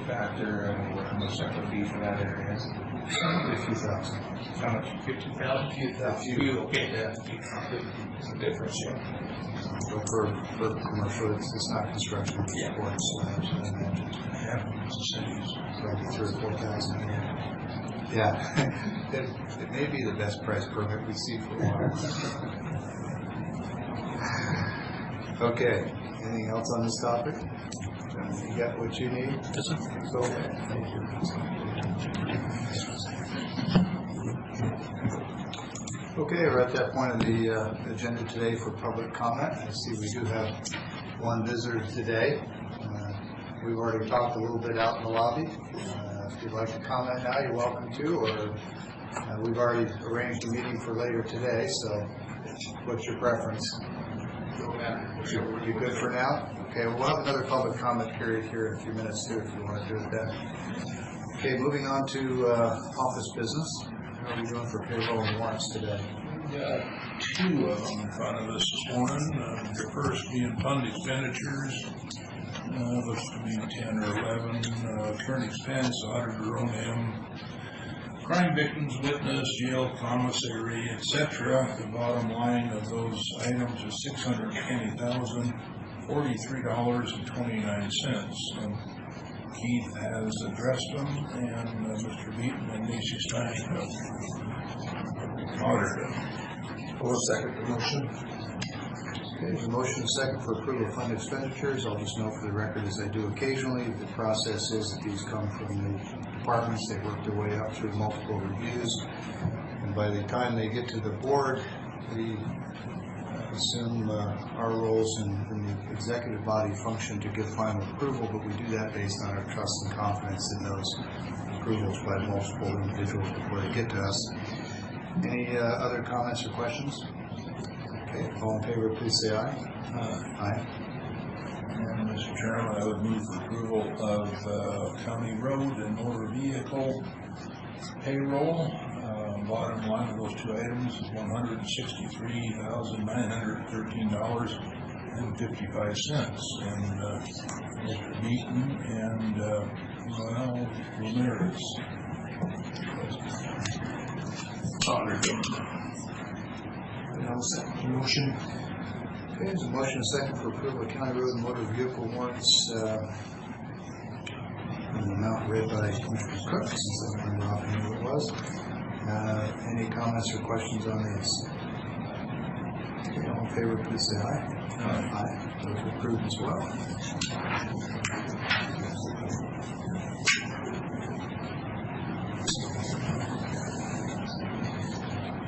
factor, and we're going to set the fee for that area. A few thousand. How much? 50,000? A few, okay, yeah. It's a difference, yeah. So for commercial, it's not construction, it's sports, so I imagine. Yeah, it's the cities. Probably 3,000 or 4,000 a year. Yeah, it may be the best price permit we see for a while. Okay, anything else on this topic? You got what you need? Yes, sir. So, thank you. Okay, we're at that point of the agenda today for public comment. I see we do have one visitor today. We've already talked a little bit out in the lobby. If you'd like to comment now, you're welcome to, or we've already arranged a meeting for later today, so what's your preference? You good for now? Okay, we'll have another public comment period here in a few minutes too, if you want to do it then. Okay, moving on to office business. How are we doing for payroll and warrants today? We got two of them in front of us this morning. The first being fund expenditures, looks to be 10 or 11. Current expense, auditor O&M, crime victims witness, jail commissary, etc. The bottom line of those items is $620,043.29. Keith has addressed them, and Mr. Beaton and Nancy Stein have audited them. I will second the motion. Okay, there's a motion and second for approval of fund expenditures. I'll just note for the record, as I do occasionally, the process is that these come from the departments. They work their way up through multiple reviews, and by the time they get to the board, we assume our roles in the executive body function to give final approval, but we do that based on our trust and confidence in those approvals by multiple individuals before they get to us. Any other comments or questions? Okay, all in favor, please say aye. Aye. And Mr. Chairman, I would move for approval of county road and motor vehicle payroll. Bottom line of those two items is $163,913.55. And Mr. Beaton and Noel Ramirez audited. I'll second the motion. Okay, there's a motion and second for approval of county road and motor vehicle warrants in the amount read by Commissioner Cook, since I don't remember offhand who it was. Any comments or questions on these? Okay, all in favor, please say aye. Aye. Those are approved as well.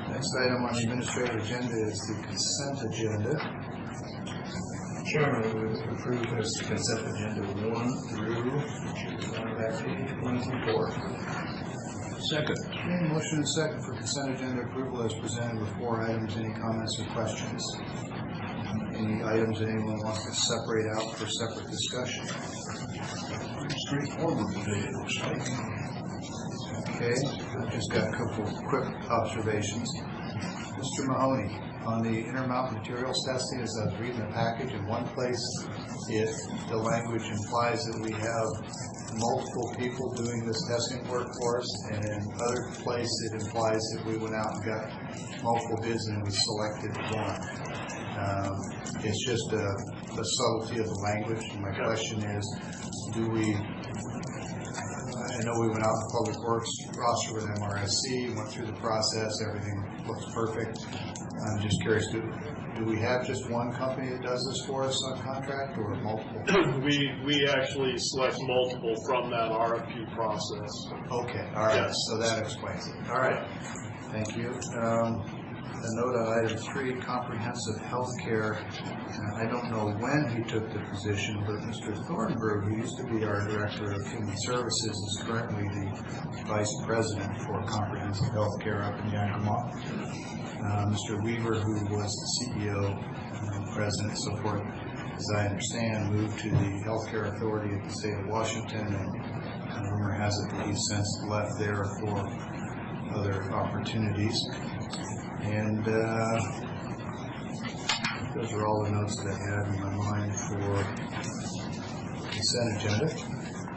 Next item on the administrative agenda is the consent agenda. Chairman, we would approve as the consent agenda 1 through, on that page, 1 through 4. Second. Okay, motion and second for consent agenda approval as presented with 4 items. Any comments or questions? Any items that anyone wants to separate out for separate discussion? Pretty straightforward today, it looks like. Okay, I've just got a couple of quick observations. Mr. Mahoney, on the Intermountain materials testing, as I was reading the package, in one place the language implies that we have multiple people doing this testing work for us, and in other place it implies that we went out and got multiple bids and we selected one. It's just a subtlety of the language. And my question is, I know we went out in Public Works roster with MRSC, went through the process, everything looks perfect. I'm just curious, do we have just one company that does this for us on contract, or multiple? We actually select multiple from that RFP process. Okay, all right, Yes. so that explains it. All right, thank you. A note on item 3, comprehensive health care. I don't know when he took the position, but Mr. Thornburg, who used to be our Director of Human Services, is currently the Vice President for Comprehensive Health Care up in Yakima. Mr. Weaver, who was the CEO, President, and so forth, as I understand, moved to the Healthcare Authority of the state of Washington, and rumor has it that he's since left there for other opportunities. And those are all the notes that I had in my mind for the consent agenda.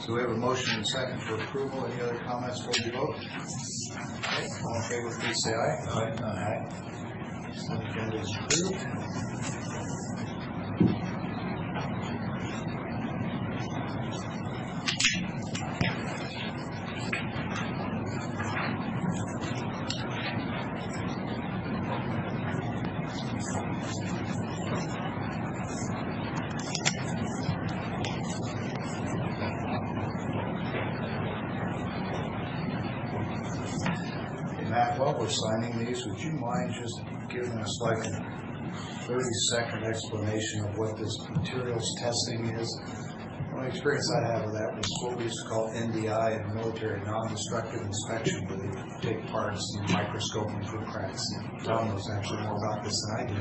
So we have a motion and a second for approval. Any other comments before we vote? Okay. All in favor, please say aye. Aye. Aye. Consent agenda is approved. Matt, while we're signing these, would you mind just giving us like a 30-second explanation of what this materials testing is? The only experience I have with that was what we used to call NDI, and military non-destructive inspection, where they take parts and microscope them for cracks. And Tom knows actually more about this than I do.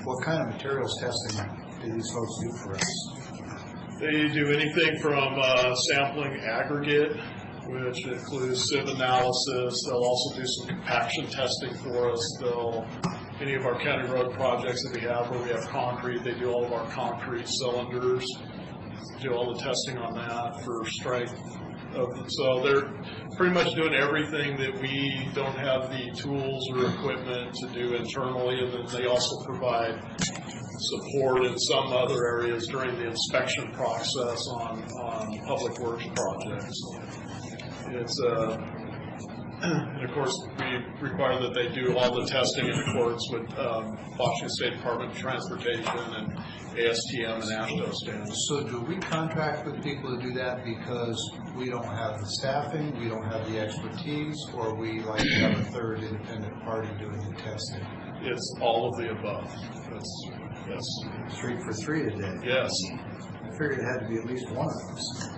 What kind of materials testing do these folks do for us? They do anything from sampling aggregate, which includes sieve analysis. They'll also do some compaction testing for us. Any of our county road projects that we have where we have concrete, they do all of our concrete cylinders, do all the testing on that for strength. So they're pretty much doing everything that we don't have the tools or equipment to do internally, and then they also provide support in some other areas during the inspection process on public works projects. It's and of course we require that they do all the testing in accordance with Washington State Department of Transportation and ASTM and AASHTO standards. So do we contract with people to do that because we don't have the staffing, we don't have the expertise, or we like to have a third independent party doing the testing? It's all of the above. Yes. 3 for 3 today. Yes. I figured it had to be at least one of those.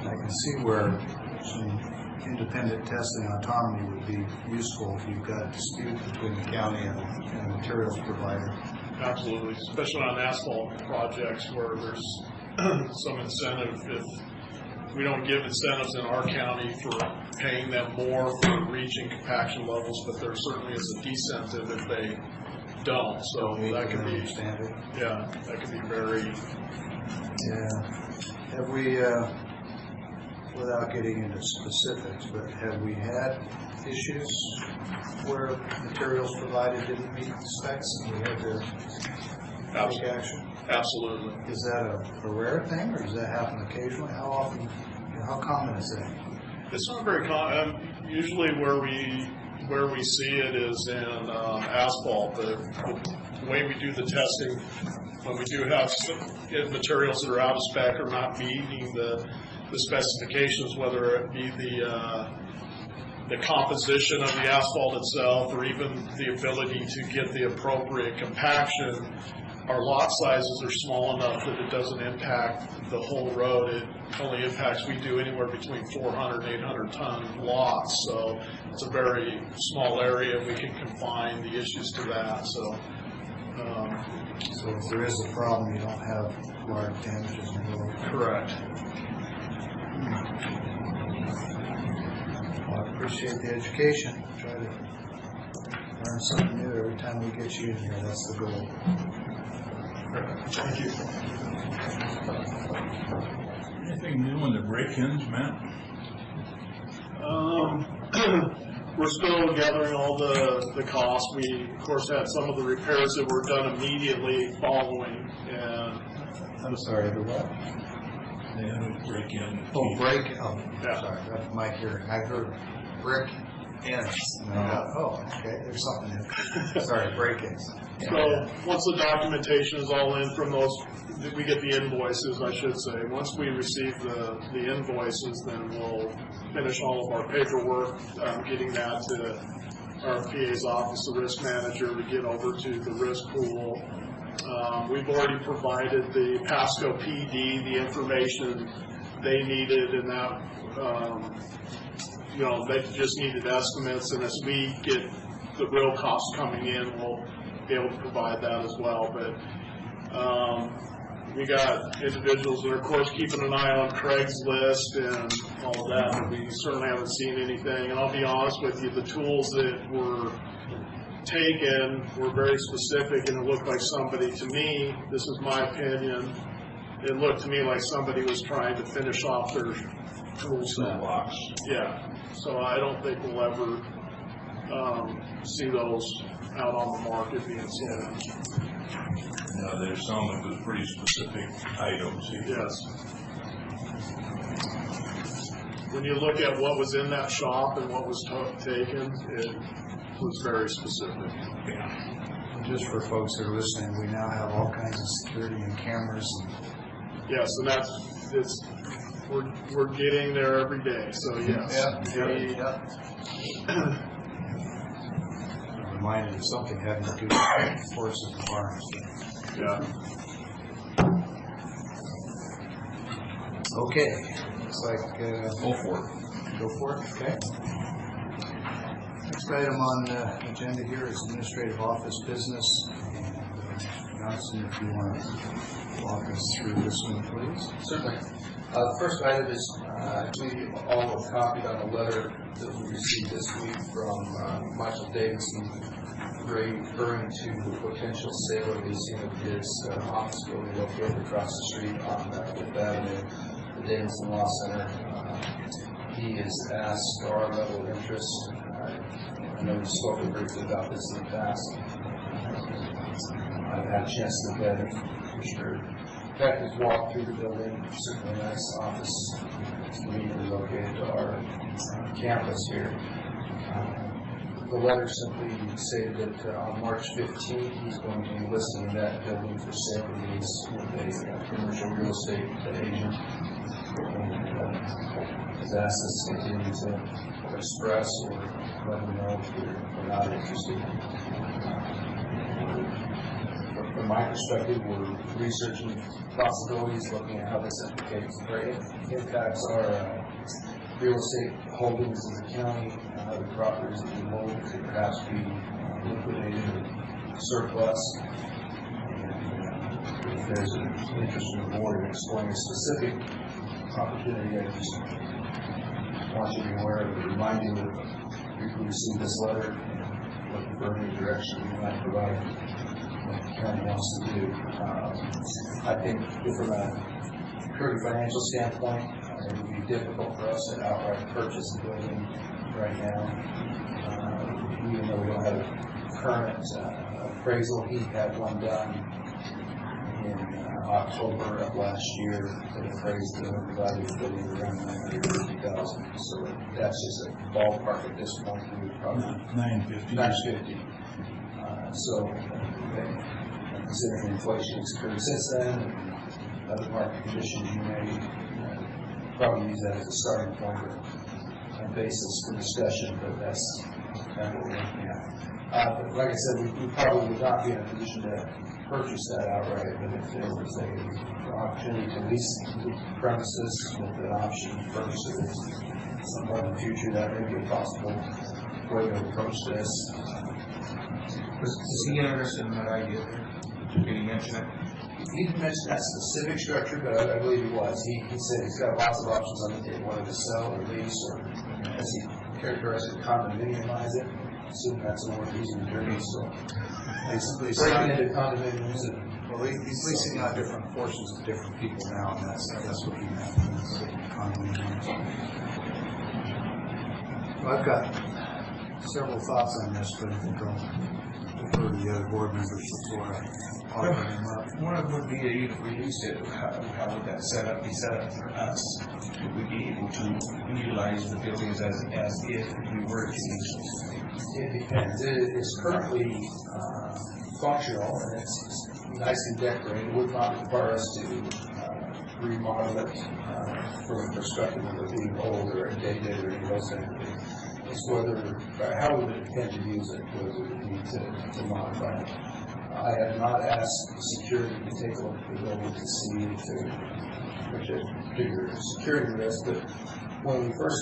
I can see where some independent testing autonomy would be useful if you've got a dispute between the county and the materials provider. Absolutely, especially on asphalt projects where there's some incentive. If we don't give incentives in our county for paying them more for reaching compaction levels, but there certainly is a disincentive if they don't. So that can be, yeah, that can be very. Yeah. Have we, without getting into specifics, but have we had issues where materials provided didn't meet the specs and we had to take action? Absolutely. Is that a rare thing, or does that happen occasionally? How often, how common is that? It's not very common. Usually where we see it is in asphalt. The way we do the testing, when we do have materials that are out of spec or not meeting the specifications, whether it be the composition of the asphalt itself or even the ability to get the appropriate compaction, our lot sizes are small enough that it doesn't impact the whole road. It only impacts, we do anywhere between 400 and 800 ton lots, so it's a very small area. We can confine the issues to that. So if there is a problem, you don't have large damages in the road. Correct. Well, I appreciate the education. Try to learn something new every time we get you in here. That's the goal. Thank you. Anything new on the break-ins, Matt? We're still gathering all the costs. We, of course, had some of the repairs that were done immediately following. And I'm sorry, the what? They had a break-in. Oh, break. Oh, yeah. Sorry, that's my hearing. I heard brick ins. Oh, okay. There's something in. Sorry, break-ins. So once the documentation is all in from those, we get the invoices, I should say. Once we receive the invoices, then we'll finish all of our paperwork, getting that to our PA's office, the risk manager, to get over to the risk pool. We've already provided the Pasco PD the information they needed, and that they just needed estimates. And as we get the real costs coming in, we'll be able to provide that as well. But we got individuals that are, of course, keeping an eye on Craigslist and all of that, but we certainly haven't seen anything. And I'll be honest with you, the tools that were taken were very specific, and it looked like somebody, to me, this is my opinion, it looked to me like somebody was trying to finish off their tool set. Yeah, so I don't think we'll ever see those out on the market being sold. No, there's some that was pretty specific items. Yes. When you look at what was in that shop and what was taken, it was very specific. Yeah. Just for folks that are listening, we now have all kinds of security and cameras. Yes, and we're getting there every day. So yes. Yeah. I'm reminded of something having to do with horses and barns. Yeah. Okay. Looks like Go for it. Go for it. Okay. Next item on the agenda here is administrative office business. And Johnson, if you want to walk us through this one, please. Certainly. The first item is we all have copied on a letter that we received this week from Michael Davidson, referring to the potential sale or leasing of his office building located across the street on Fifth Avenue, the Davidson Law Center. He has asked our level of interest. I know we've spoken briefly about this in the past. I've had a chance to look at it for sure. In fact, we've walked through the building, certainly a nice office. It's conveniently located to our campus here. The letter simply stated that on March 15th, he's going to be listing that building for sale and lease with a commercial real estate agent. Has asked us to continue to express or let them know if we're not interested. From my perspective, we're researching possibilities, looking at how this impacts our real estate holdings in the county, the properties that we hold could perhaps be liquidated or surplus. And if there's an interest in the board in exploring a specific opportunity, I just want you to be aware of it, remind you that we received this letter, looking for any direction we might provide what the county wants to do. I think from a purely financial standpoint, it would be difficult for us to outright purchase the building right now. Even though we don't have a current appraisal, he had one done in October of last year that appraised the value of the building around $950,000. So that's just a ballpark at this point. We would probably $950. So considering inflation has occurred since then and other market conditions, you may probably use that as a starting point or a basis for discussion, but that's kind of what we're looking at. But like I said, we probably would not be in a position to purchase that outright, but if there was an opportunity to lease the premises with an option to purchase it at some point in the future, that may be a possible way to approach this. Is he interested in that idea? Did he mention it? He didn't mention that specific structure, but I believe he was. He said he's got lots of options on the table, whether to sell or lease, or as he characterized it, condominiumize it. I assume that's a more easy journey. So basically, breaking into condominiums. Well, he's leasing out different portions to different people now, and that's what he meant. Condominiums. Well, I've got several thoughts on this, but I think I'll defer to the other board members before I offer them up. One of them would be that if we leased it, how would that be set up for us? Would we be able to utilize the buildings as if we were to lease it? It depends. It is currently functional and it's nicely decorated. It would not require us to remodel it from a perspective of it being old or dated or any of those kind of things. It's how we would intend to use it, whether we would need to modify it. I have not asked security to take a look at the building to see if there's a particular security risk, but when we first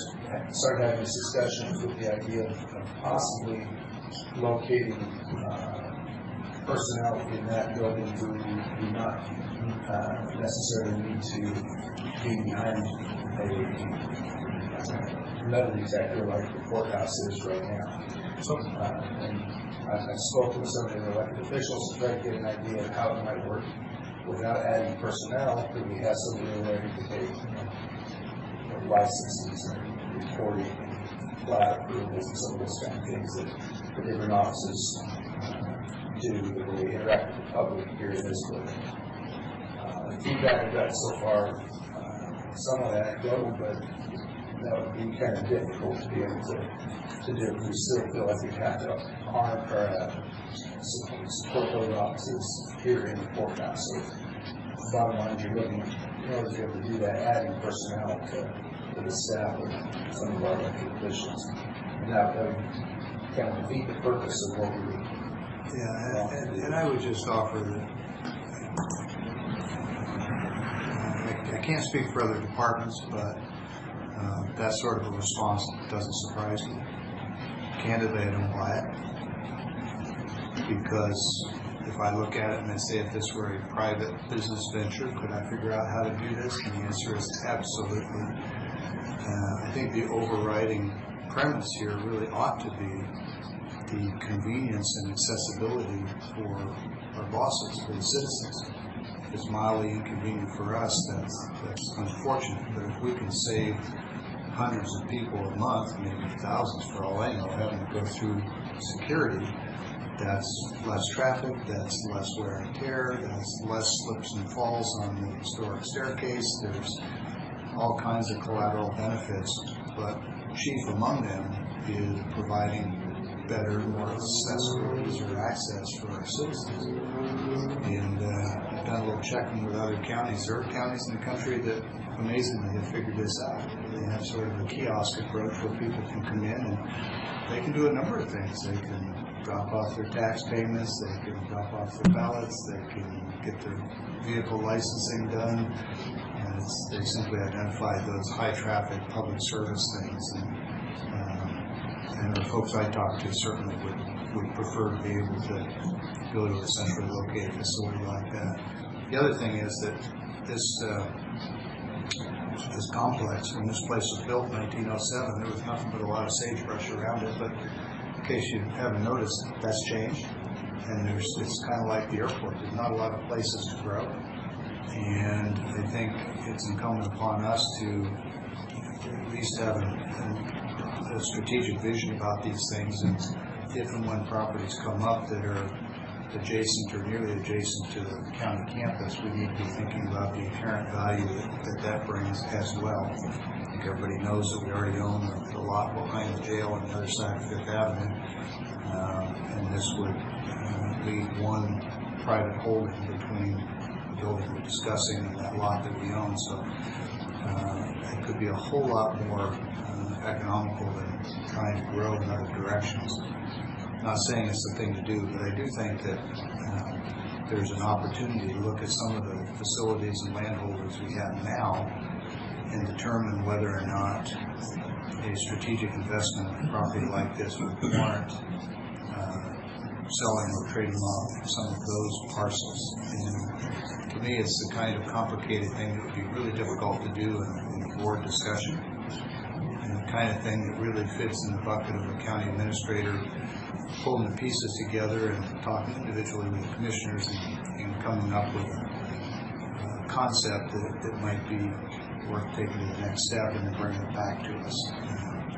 started having this discussion with the idea of possibly locating personnel in that building who do not necessarily need to be behind a metal detector like the courthouse is right now. So, and I've spoken with some of the elected officials to try to get an idea of how it might work without adding personnel, that we have somebody ready to take licenses and reporting, flat approvals, and some of those kind of things that the different offices do that we interact with the public here in this building. The feedback I've got so far, somewhat anecdotal, but that would be kind of difficult to be able to do. We still feel like we have to support those offices here in the courthouse. So, bottom line, you're looking, in order to be able to do that, adding personnel to the staff of some of our elected officials. And that would kind of defeat the purpose of what we would. Yeah, and I would just offer that I can't speak for other departments, but that sort of a response doesn't surprise me. Candidly, I don't buy it, because if I look at it and I say, if this were a private business venture, could I figure out how to do this? And the answer is absolutely. I think the overriding premise here really ought to be the convenience and accessibility for our bosses, for the citizens. If it's mildly inconvenient for us, that's unfortunate. But if we can save hundreds of people a month, maybe thousands for all I know, having to go through security, that's less traffic, that's less wear and tear, that's less slips and falls on the historic staircase. There's all kinds of collateral benefits, but chief among them is providing better, more accessible, easier access for our citizens. And I've done a little checking with other counties. There are counties in the country that amazingly have figured this out. They have sort of a kiosk approach where people can come in and they can do a number of things. They can drop off their tax payments, they can drop off their ballots, they can get their vehicle licensing done, and they simply identify those high traffic public service things. And the folks I talk to certainly would prefer to be able to go to a centrally located facility like that. The other thing is that this complex, when this place was built in 1907, there was nothing but a lot of sagebrush around it. But in case you haven't noticed, that's changed, and it's kind of like the airport. There's not a lot of places to grow, and I think it's incumbent upon us to at least have a strategic vision about these things, and if and when properties come up that are adjacent or nearly adjacent to the county campus, we need to be thinking about the inherent value that brings as well. I think everybody knows that we already own the lot behind the jail on the other side of Fifth Avenue, and this would leave one private holding between the building we're discussing and that lot that we own. So it could be a whole lot more economical than trying to grow in other directions. Not saying it's the thing to do, but I do think that there's an opportunity to look at some of the facilities and landholders we have now and determine whether or not a strategic investment in a property like this would warrant selling or trading off some of those parcels. And to me, it's the kind of complicated thing that would be really difficult to do in a board discussion, and the kind of thing that really fits in the bucket of a county administrator pulling the pieces together and talking individually with the commissioners and coming up with a concept that might be worth taking to the next step and then bringing it back to us.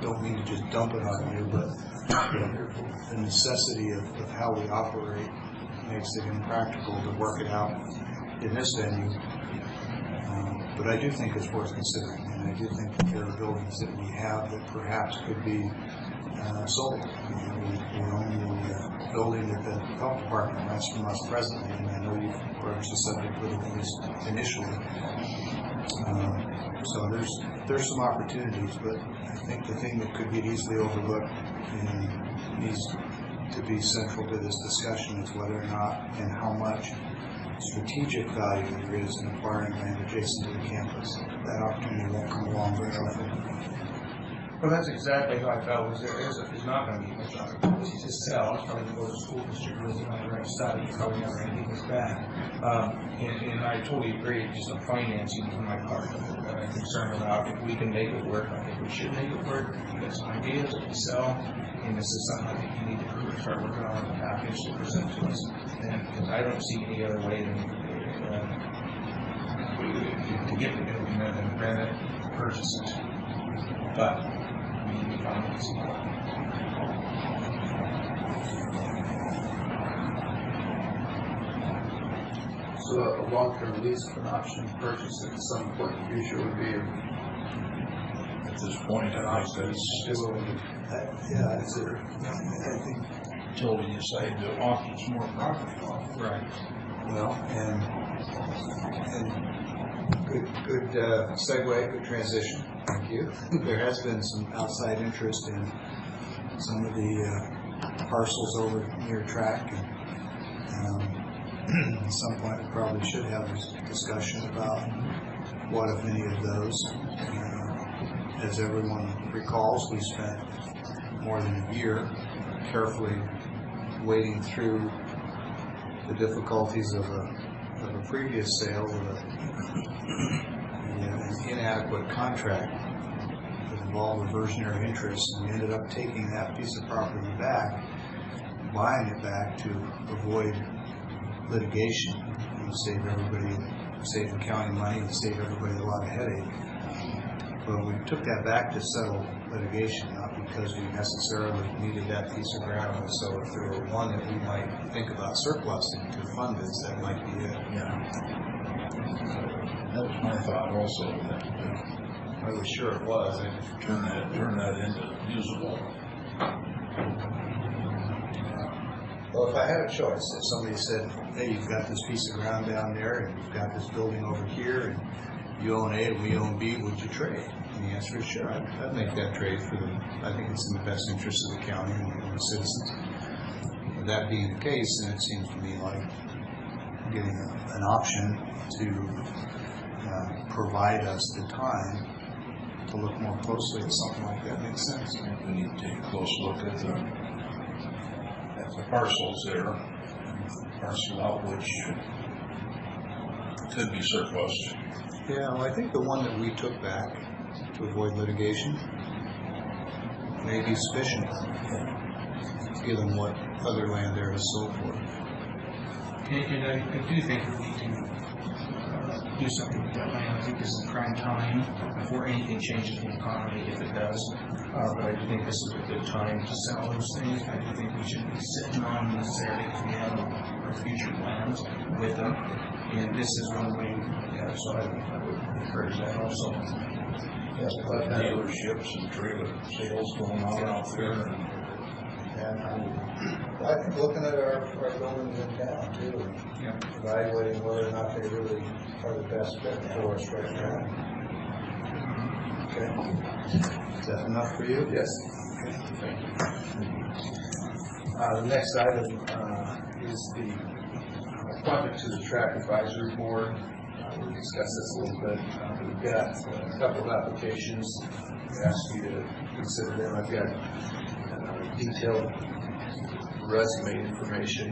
Don't mean to just dump it on you, but the necessity of how we operate makes it impractical to work it out in this venue. But I do think it's worth considering, and I do think that there are buildings that we have that perhaps could be sold. We own the building that the health department rents from us presently, and I know you've approached the subject with it at least initially. So there's some opportunities, but I think the thing that could get easily overlooked and needs to be central to this discussion is whether or not and how much strategic value there is in acquiring land adjacent to the campus. That opportunity won't come along very often. Well, that's exactly how I felt, was there is not gonna be much opportunity to sell, it's probably gonna go to school district, really on the right study, probably never anything was back. And I totally agree, just the financing for my part, I'm concerned about if we can make it work, I think we should make it work, we got some ideas that we sell, and this is something I think you need to start working on in the package to present to us, and, because I don't see any other way than, to get the building and rent it, purchase it. But we need to finance it. So a long-term lease of an option to purchase at some point in the future would be At this point, I think that's, yeah, it's I think. until we decide to offer some more property off. Right. Well, and good segue, good transition. Thank you. There has been some outside interest in some of the parcels over near track. And at some point, we probably should have a discussion about what, if any, of those. As everyone recalls, we spent more than a year carefully wading through the difficulties of a previous sale with an inadequate contract that involved reversionary interest, and we ended up taking that piece of property back, buying it back to avoid litigation and save the county money and save everybody a lot of headache. But we took that back to settle litigation, not because we necessarily needed that piece of ground. So if there were one that we might think about surplusing to fund this, that might be it. Yeah. That was my thought also, that I was sure it was. turn that into usable. Well, if I had a choice, if somebody said, hey, you've got this piece of ground down there and you've got this building over here and you own A and we own B, would you trade? And the answer is sure. I'd make that trade for them. I think it's in the best interest of the county and the citizens. With that being the case, then it seems to me like getting an option to provide us the time to look more closely at something like that makes sense. We need to take a close look at the parcels there, parcel out which could be surplused. Yeah, well, I think the one that we took back to avoid litigation may be sufficient, given what other land there is sold for. And I do think we need to do something with that land. I think this is prime time before anything changes in the economy, if it does. But I do think this is a good time to sell those things. I do think we shouldn't be sitting on them necessarily if we have our future plans with them. And this is one way, yeah, so I would encourage that also. Yes, dealerships and trailer sales going on out there. And I think looking at our buildings in town too, and evaluating whether or not they really are the best fit for us right now. Okay. Is that enough for you? Yes. Okay. Thank you. The next item is the appointment to the Track Advisory Board. We'll discuss this a little bit. We've got a couple of applications. We ask you to consider them. I've got detailed resume information.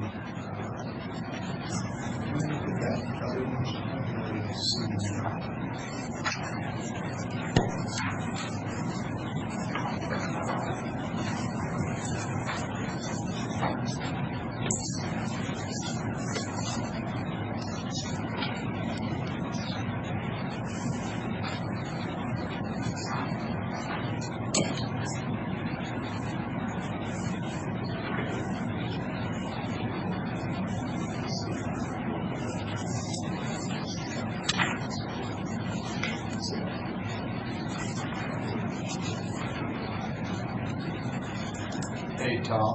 Hey, Tom.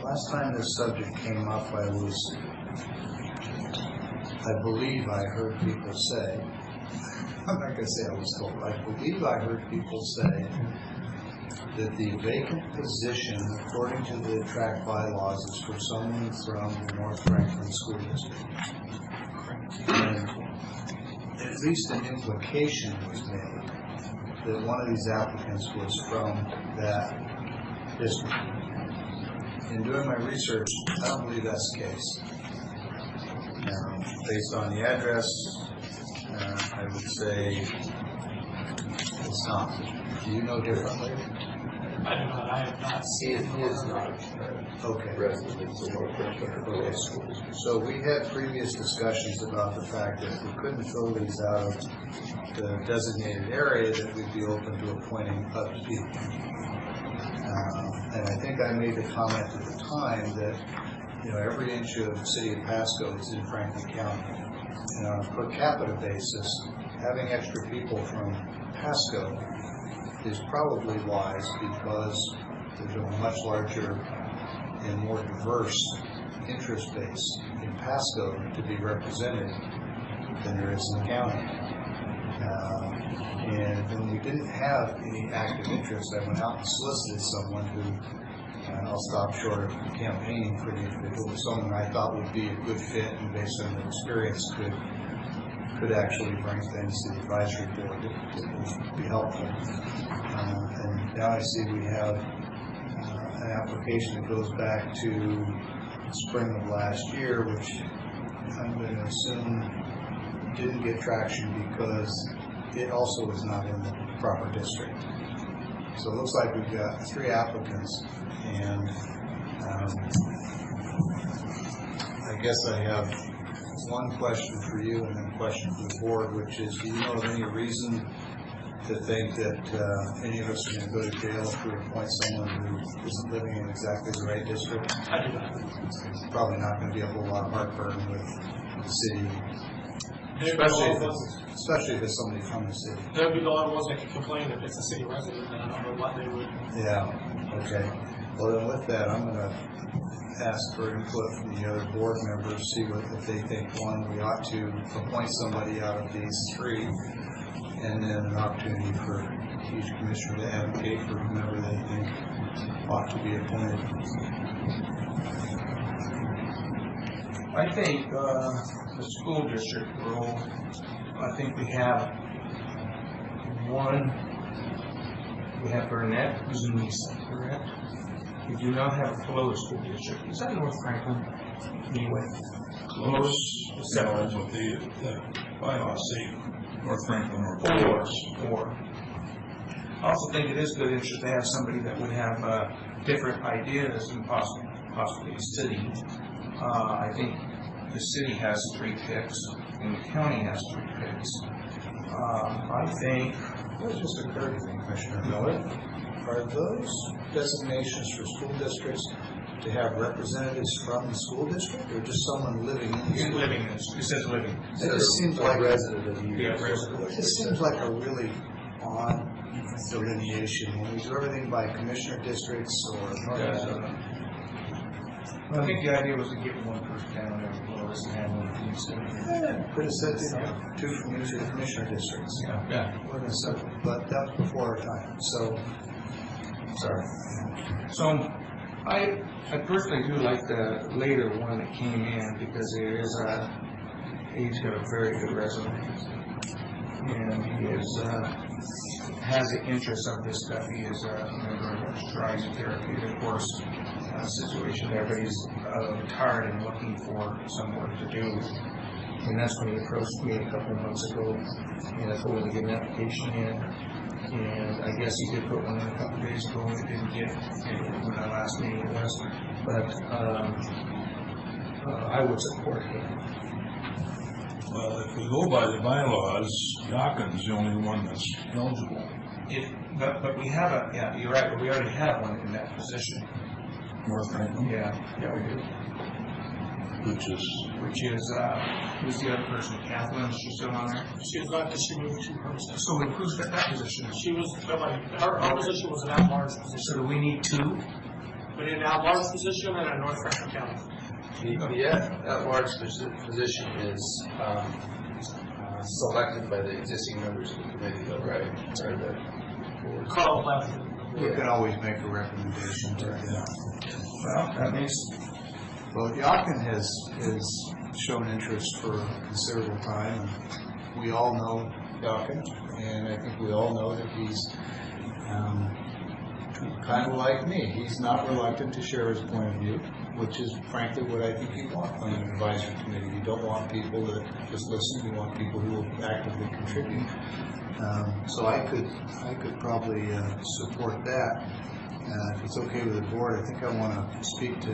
Last time this subject came up, I believe I heard people say, I'm not going to say I was told, I believe I heard people say that the vacant position, according to the track bylaws, is for someone from the North Franklin School District. And at least an implication was made that one of these applicants was from that district. In doing my research, I don't believe that's the case. Based on the address, I would say it's not. Do you know differently? I do not, I have not seen. He is not Okay. resident of North Franklin School District. So we had previous discussions about the fact that if we couldn't fill these out of the designated area, that we'd be open to appointing other people. And I think I made the comment at the time that, every inch of the city of Pasco is in Franklin County. And on a per capita basis, having extra people from Pasco is probably wise because there's a much larger and more diverse interest base in Pasco to be represented than there is in the county. And when we didn't have any active interest, I went out and solicited someone who, I'll stop short of campaigning for the individual, someone I thought would be a good fit and based on their experience could actually bring things to the advisory board that would be helpful. And now I see we have an application that goes back to spring of last year, which I'm going to assume didn't get traction because it also was not in the proper district. So it looks like we've got 3 applicants, and I guess I have one question for you and then a question for the board, which is, do you know of any reason to think that any of us are going to go to jail if we appoint someone who isn't living in exactly the right district? I do not. It's probably not going to be a whole lot of heartburn with the city, especially if it's somebody from the city. There'd be a lot of ones that could complain if it's a city resident, and I don't know what they would. Yeah, okay. Well, then with that, I'm going to ask for input from the other board members, see if they think, one, we ought to appoint somebody out of these 3, and then an opportunity for each commissioner to advocate for whomever they think ought to be appointed. I think the school district role, I think we have Burnett, who's in Mesa, correct? We do not have a closed school district. Is that North Franklin? Anyway, close. But the bylaws say North Franklin or Or. I also think it is good interest to have somebody that would have different ideas and possibly the city. I think the city has 3 picks and the county has 3 picks. I think Well, it just occurred to me, Commissioner Miller, are those designations for school districts to have representatives from the school district, or just someone living in the school? living, it says living. It just seems like resident of the resident. It just seems like a really odd delineation when we do everything by commissioner districts or. I think the idea was to get one person down there below us and have one from the city. Could have said 2 from each of the commissioner districts. Yeah. But that was before our time, so, sorry. So I personally do like the later one that came in because there is he's got a very good resume. And he has the interest of this stuff. He is a member of Horizon Therapeutic Course situation there, but he's retired and looking for some work to do. And that's when he approached me a couple of months ago, and I told him to get an application in. And I guess he did put one in a couple of days ago, and it didn't get when our last meeting was. But I would support him. Well, if we go by the bylaws, Dawkins is the only one that's eligible. But we have you're right, but we already have one in that position. North Franklin? Yeah, we do. Which is, who's the other person? Kathleen, is she still on there? She was not, because she moved to her position. So who's got that position? She was, her position was an at-large position. So do we need 2? We need an at-large position and a North Franklin County. The at-large position is selected by the existing members of the committee, though, right? Or the Carl left. We can always make a recommendation to them. Well, that makes. Well, Yakin has shown interest for a considerable time, and we all know Yawkins, and I think we all know that he's kind of like me. He's not reluctant to share his point of view, which is frankly what I think you want on an advisory committee. You don't want people that just listen. You want people who will actively contribute. So I could probably support that. If it's okay with the board, I think I want to speak to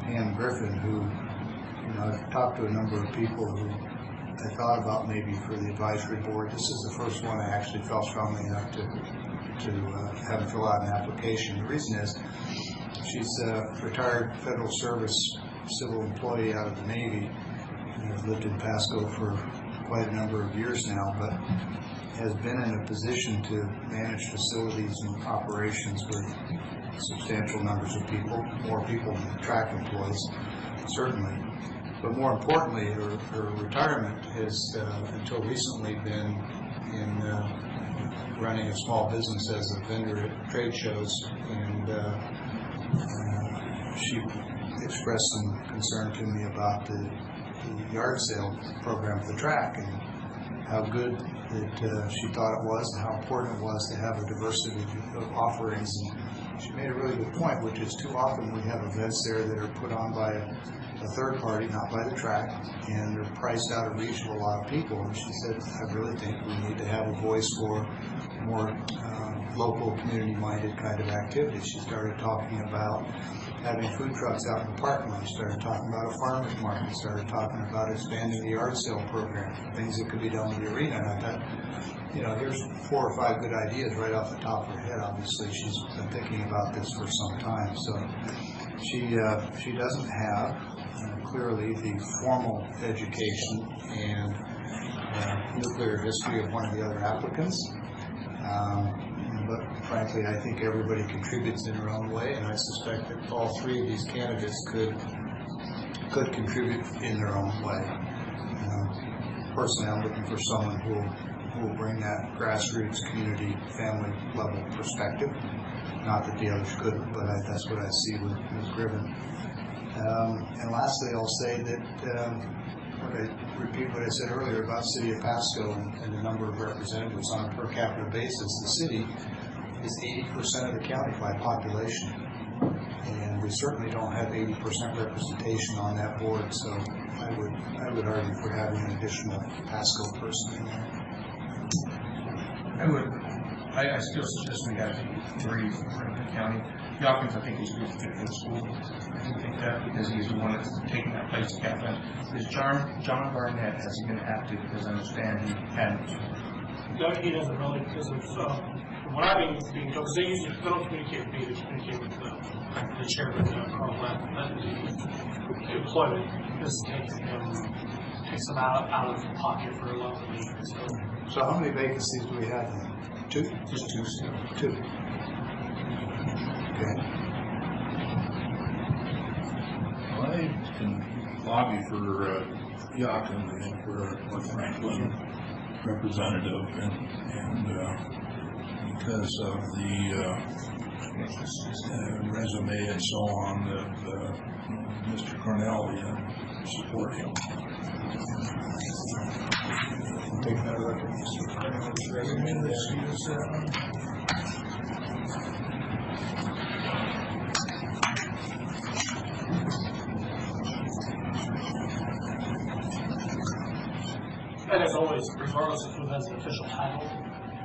Pam Griffin, who, I've talked to a number of people who I thought about maybe for the advisory board. This is the first one I actually felt strongly enough to have them fill out an application. The reason is she's a retired federal service civil employee out of the Navy and has lived in Pasco for quite a number of years now, but has been in a position to manage facilities and operations with substantial numbers of people, more people than track employees, certainly. But more importantly, her retirement has, until recently, been in running a small business as a vendor at trade shows, and she expressed some concern to me about the yard sale program for the track and how good that she thought it was and how important it was to have a diversity of offerings. And she made a really good point, which is too often we have events there that are put on by a third party, not by the track, and they're priced out of reach of a lot of people. And she said, I really think we need to have a voice for more local, community-minded kind of activity. She started talking about having food trucks out in the parking lot. She started talking about a farmer's market. Started talking about expanding the yard sale program, things that could be done with the arena. And I thought, here's 4 or 5 good ideas right off the top of her head. Obviously, she's been thinking about this for some time. So she doesn't have clearly the formal education and nuclear history of one of the other applicants. But frankly, I think everybody contributes in their own way, and I suspect that all 3 of these candidates could contribute in their own way. Personally, I'm looking for someone who will bring that grassroots, community, family level perspective. Not that the others couldn't, but that's what I see with Ms. Griffin. And lastly, I'll say that repeat what I said earlier about the city of Pasco and the number of representatives on a per capita basis. The city is 80% of the county by population, and we certainly don't have 80% representation on that board. So I would argue for having an additional Pasco person in there. I still suggest we have 3 from the county. Yawkins, I think, is a good fit for the school. I do think that because he's the one that's taking that place of Kaplan. Is John Barnett, has he been active? Because I understand he hadn't. No, he doesn't really, because of what I've been told, because they don't communicate with me, they communicate with the chairman, Carl Lett, the employment. This takes them out of the pocket for a lot of meetings. So how many vacancies do we have then? 2? Just 2 still. 2. Okay. Well, I can lobby for Yawkins and for Franklin representative, and because of the resume and so on that Mr. Cornell support him. Take that look at Mr. Cornell's resume. And as always, regardless of who has an official title,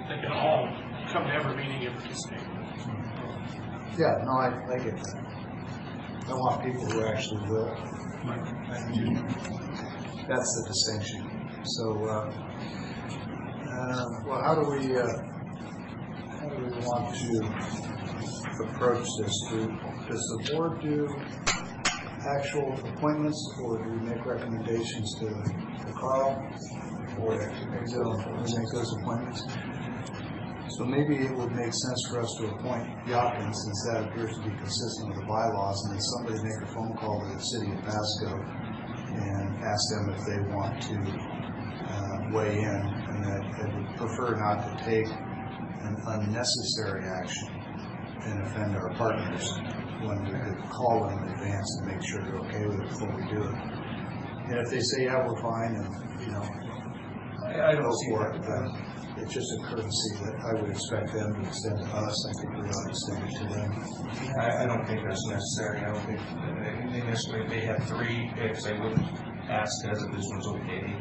they can all come to every meeting and participate. Yeah, no, I get that. I want people who actually will. That's the distinction. So, well, how do we want to approach this? Does the board do actual appointments, or do we make recommendations to Carl? Or make those appointments? So maybe it would make sense for us to appoint Yawkins, since that appears to be consistent with the bylaws, and then somebody make a phone call to the city of Pasco and ask them if they want to weigh in, and that they would prefer not to take an unnecessary action and offend our partners, when we could call them in advance and make sure they're okay with it before we do it. And if they say, yeah, we're fine, and I don't see for that. it. It's just a courtesy that I would expect them to extend to us. I think we ought to extend it to them. I don't think that's necessary. I don't think they necessarily, they have 3 picks. I wouldn't ask us if this one's okay.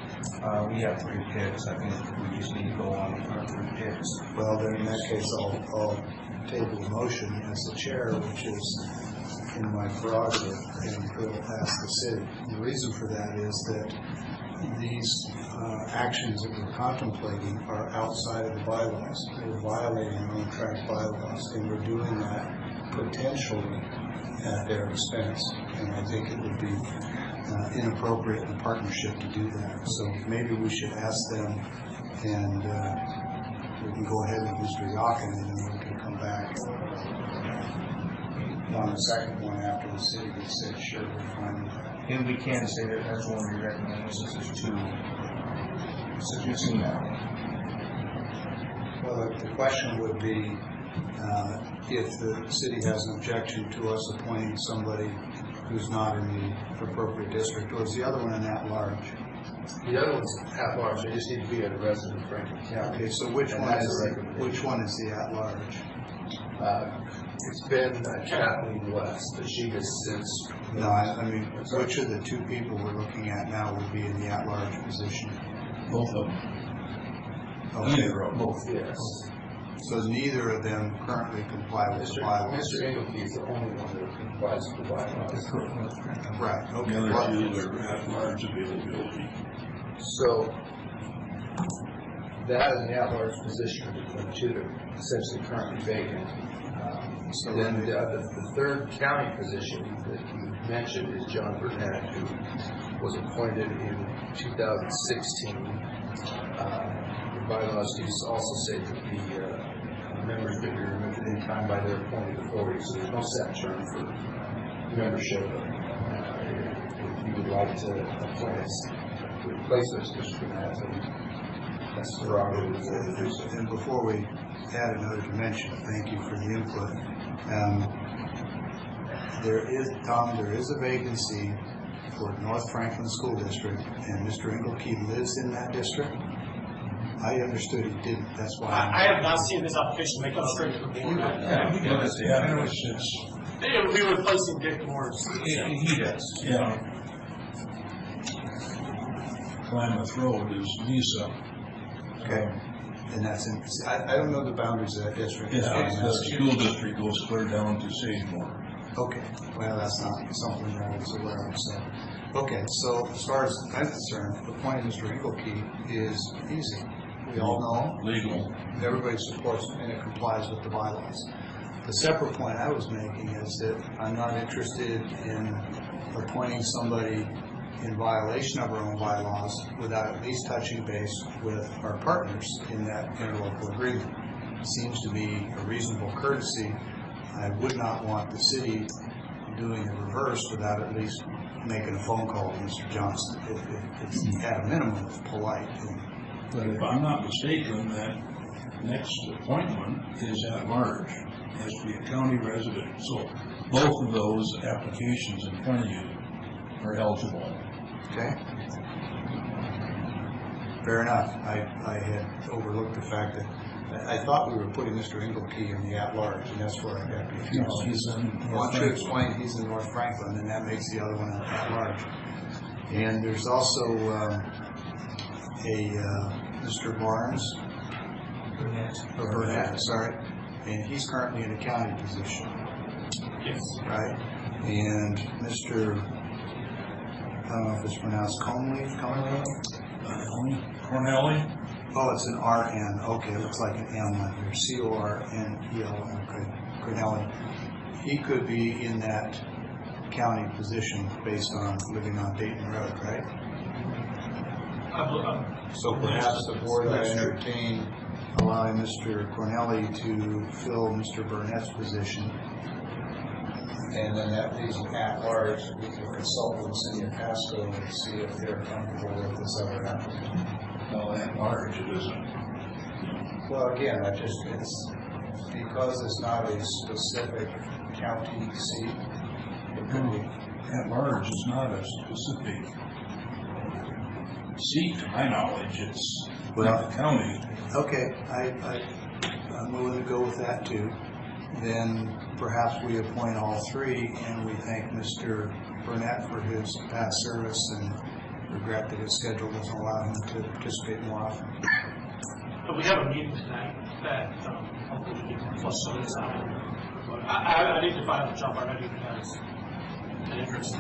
We have 3 picks. I think we just need to go on with our 3 picks. Well, then in that case, I'll table the motion as the chair, which is in my prerogative, and will ask the city. The reason for that is that these actions that we're contemplating are outside of the bylaws. We're violating our own track bylaws, and we're doing that potentially at their expense. And I think it would be inappropriate in partnership to do that. So maybe we should ask them, and we can go ahead with Mr. Yakin, and then we can come back on the second one after the city gets said, sure, we're fine with that. And we can say that that's one of your recommendations is to suggesting that. Well, the question would be, if the city has an objection to us appointing somebody who's not in the appropriate district, or is the other one an at-large? The other one's at large, they just need to be a resident of Franklin County. Okay, so which one is the at-large? It's been Kathleen West, but she has since. No, I mean, which of the 2 people we're looking at now would be in the at-large position? Both of them. Okay. Both, yes. So neither of them currently comply with the bylaws? Mr. Engelke is the only one that complies with the bylaws. Right, okay. The other 2 are at-large availability. So, that is an at-large position between the 2 that are essentially currently vacant. So then the third county position that you mentioned is John Burnett, who was appointed in 2016. The bylaws do also say that the members could be removed at any time by their appointed authority, so there's no set term for membership. If you would like to appoint us to replace those Mr. Burnett, that's the prerogative to do so. And before we add another dimension, thank you for the input. There is a vacancy for North Franklin School District, and Mr. Engelke lives in that district. I understood he didn't, that's why. I have not seen this application make it straight to the board. It would be replacing Dick Moore's. He does. Yeah. Klamath Road is Lisa. Okay. And that's in, I don't know the boundaries of that district. Yeah, the school district goes clear down to Sagemore. Okay, well, that's not something that I was aware of, so. Okay, so as far as I'm concerned, appointing Mr. Engelke is easy. We all know. Legal. Everybody supports it, and it complies with the bylaws. The separate point I was making is that I'm not interested in appointing somebody in violation of our own bylaws without at least touching base with our partners in that interlocal agreement. It seems to be a reasonable courtesy. I would not want the city doing the reverse without at least making a phone call to Mr. Johnston. If it's at a minimum, it's polite. But if I'm not mistaken, that next appointment is at large. It has to be a county resident. So both of those applications in front of you are eligible. Okay. Fair enough. I had overlooked the fact that I thought we were putting Mr. Engelke in the at-large, and that's where I got confused. No, he's in Why don't you explain he's in North Franklin, and that makes the other one an at-large. And there's also Mr. Barnes, Burnett, sorry, and he's currently in a county position. Yes. Right? And Mr. I don't know if it's pronounced Conley? Cornelli? Oh, it's an RN. Okay, it looks like an M on here. C-O-R-N-E-L. Okay, Cornelli. He could be in that county position based on living on Dayton Road, right? So perhaps the board would entertain allowing Mr. Cornelli to fill Mr. Burnett's position. And then that leaves an at-large. We can consult with the city of Pasco and see if they're comfortable with this other applicant. Well, at large it isn't. Well, again, it's because it's not a specific county seat. It could be. At large is not a specific seat, to my knowledge. It's Well, the county. okay, I'm willing to go with that too. Then perhaps we appoint all three, and we thank Mr. Burnett for his past service and regret that his schedule doesn't allow him to participate more often. But we have a meeting tonight that hopefully we can flush some of this out. But I need to find out John Barnett because an interest.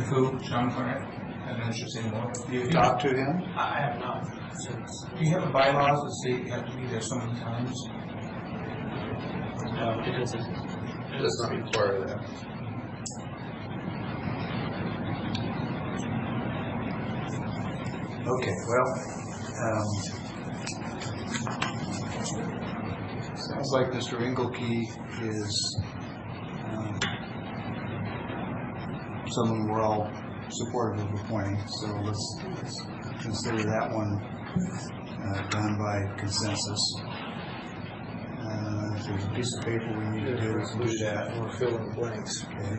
Who? Sean Barnett? I don't know if you've seen more. You talked to him? I have not since. Do you have a bylaws that say you have to be there so many times? No, it doesn't. It does not require that. Okay, well, sounds like Mr. Engelke is someone we're all supportive of appointing, so let's consider that one done by consensus. If there's a piece of paper we need to do, we can do that. We're filling the blanks. Okay.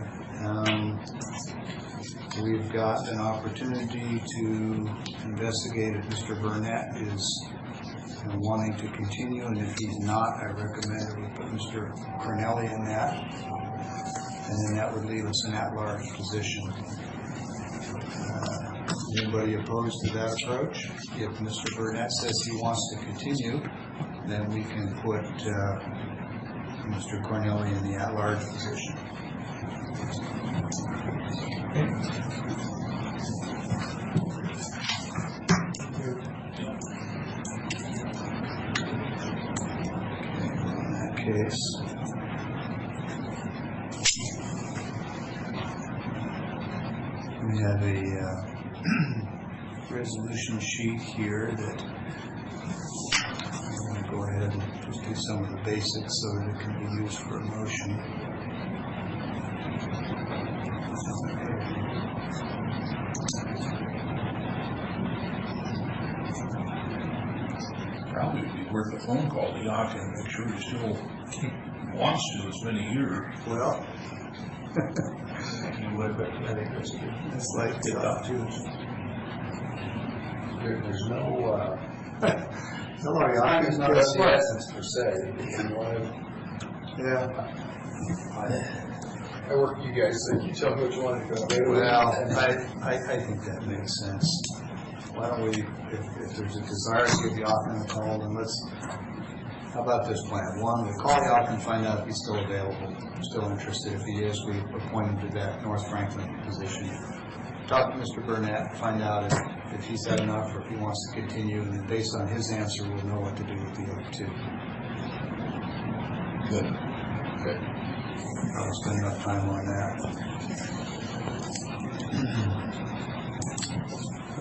We've got an opportunity to investigate if Mr. Burnett is wanting to continue, and if he's not, I recommend that we put Mr. Cornelli in that, and then that would leave us an at-large position. Anybody opposed to that approach? If Mr. Burnett says he wants to continue, then we can put Mr. Cornelli in the at-large position. In that case, we have a resolution sheet here that I'm going to go ahead and just do some of the basics so that it can be used for a motion. Probably would be worth a phone call to Yaka and make sure he still wants to as many years. Well, You would, but I think it's like there's no, Hello, Yaka. there's not a essence per se. You want to, Yeah. I work with you guys, so you tell me which one to go. Well, I think that makes sense. Why don't we, if there's a desire to give Jochen a call, then how about this plan? One, we call Jochen, find out if he's still available, still interested. If he is, we appoint him to that North Franklin position. Talk to Mr. Burnett, find out if he's had enough or if he wants to continue, and then based on his answer, we'll know what to do with the other two. Good. Good. I'll spend enough time on that.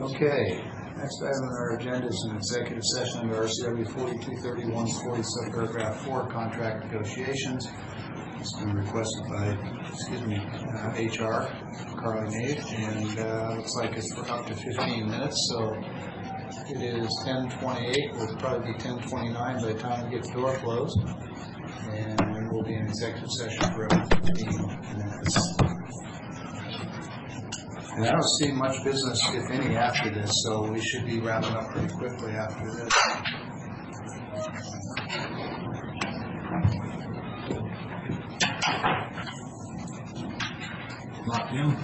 Okay, next item on our agenda is an executive session under RCW 4231-40 subparagraph 4, contract negotiations. It's been requested by, HR, Carly Nate, and looks like it's for up to 15 minutes, so it is 10:28, will probably be 10:29 by the time we get the door closed, and then we'll be in executive session for up to 15 minutes. And I don't see much business, if any, after this, so we should be wrapping up pretty quickly after this. Not him.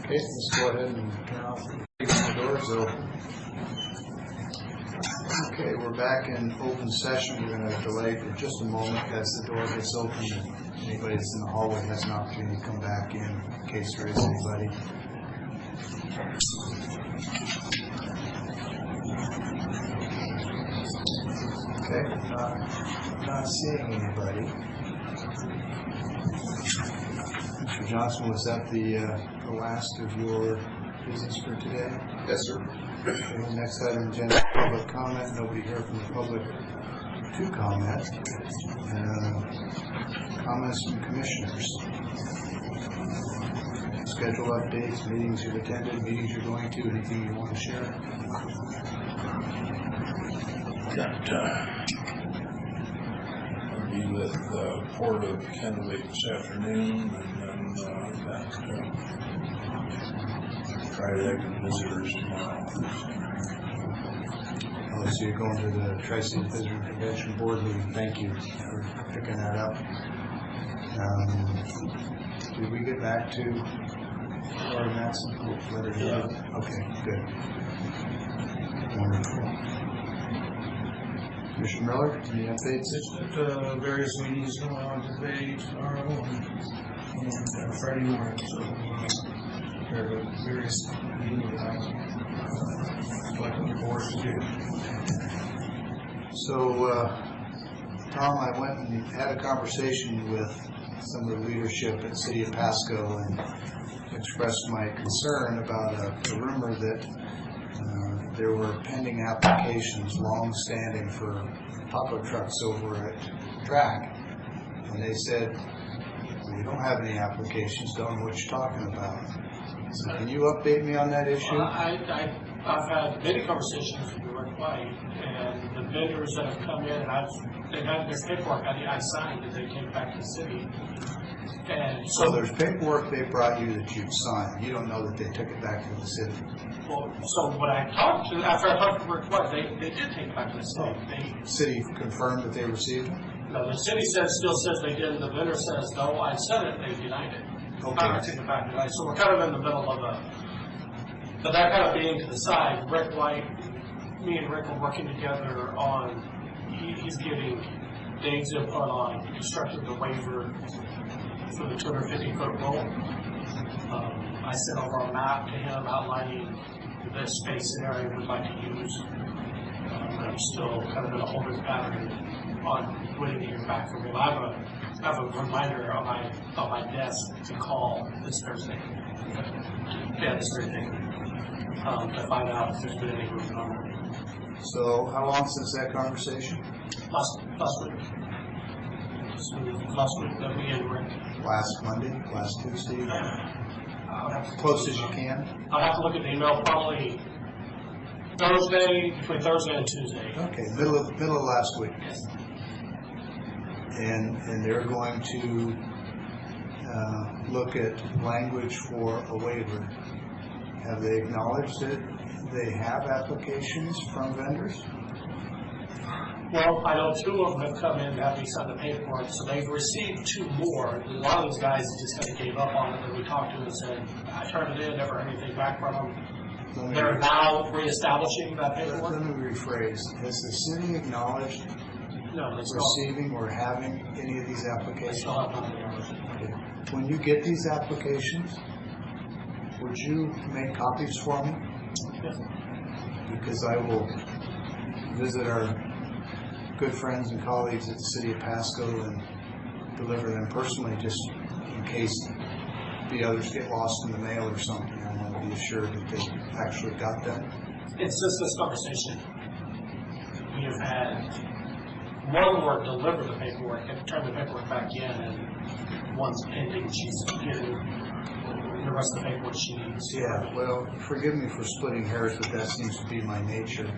Okay, let's go ahead and turn off the doors open. Okay, we're back in open session. We're going to delay for just a moment as the door gets open and anybody that's in the hallway has an opportunity to come back in case there is anybody. Okay, not seeing anybody. Mr. Johnson, was that the last of your business for today? Yes, sir. Okay, the next item on the agenda is public comment. Nobody here from the public to comment. Comments from commissioners. Schedule updates, meetings you've attended, meetings you're going to, anything you want to share? Got I'll be with Port of Kennewick this afternoon, and then try to have the visitors tomorrow. Oh, so you're going to the Tri-City Visitor Convention Board meeting. Thank you for picking that up. Did we get back to Laura Matson? Okay, good. Wonderful. Commissioner Miller, any updates? Just various meetings going on today, tomorrow, and Friday morning. So there are various meetings that I'm looking forward to do. So, Tom, I went and had a conversation with some of the leadership at City of Pasco and expressed my concern about a rumor that there were pending applications long-standing for taco trucks over at Track. And they said, we don't have any applications, don't know what you're talking about. So can you update me on that issue? I've had many conversations with Rick White, and the vendors that have come in, and they've had their paperwork I signed that they came back to the city. And so there's paperwork they brought you that you've signed. You don't know that they took it back to the city. Well, so when I talked to, after I talked to Rick White, they did take it back to the city. The city confirmed that they received it? No, the city still says they did, and the vendor says, no, I said it, they denied it. Okay. I take it back tonight. So we're kind of in the middle of but that kind of being to the side, Rick White, me and Rick are working together on, he's getting Dave's input on constructing the waiver for the 250-foot roll. I sent over a map to him outlining the space scenario we'd like to use. I'm still kind of in a holding pattern on waiting to hear back from him. I have a reminder on my desk to call this Thursday. This Thursday. To find out if there's been any movement on it. So how long since that conversation? Last week. So last week that we had Rick. Last Monday, last Tuesday? Close as you can? I'll have to look at the email, probably Thursday, between Thursday and Tuesday. Okay, middle of last week. Yes. And they're going to look at language for a waiver. Have they acknowledged that they have applications from vendors? Well, I know 2 of them have come in to have me sign the paperwork, so they've received 2 more. A lot of those guys just kind of gave up on it, and we talked to them and said, I turned it in, never heard anything back from them. They're now reestablishing that paperwork. Let me rephrase. Has the city acknowledged receiving or having any of these applications? Okay. When you get these applications, would you make copies for me? Yes. Because I will visit our good friends and colleagues at the City of Pasco and deliver them personally, just in case the others get lost in the mail or something. I want to be assured that they actually got them. And since this conversation, we have had one more deliver the paperwork and turn the paperwork back in, and one's pending. She's getting the rest of the paperwork she needs. Yeah, well, forgive me for splitting hairs, but that seems to be my nature.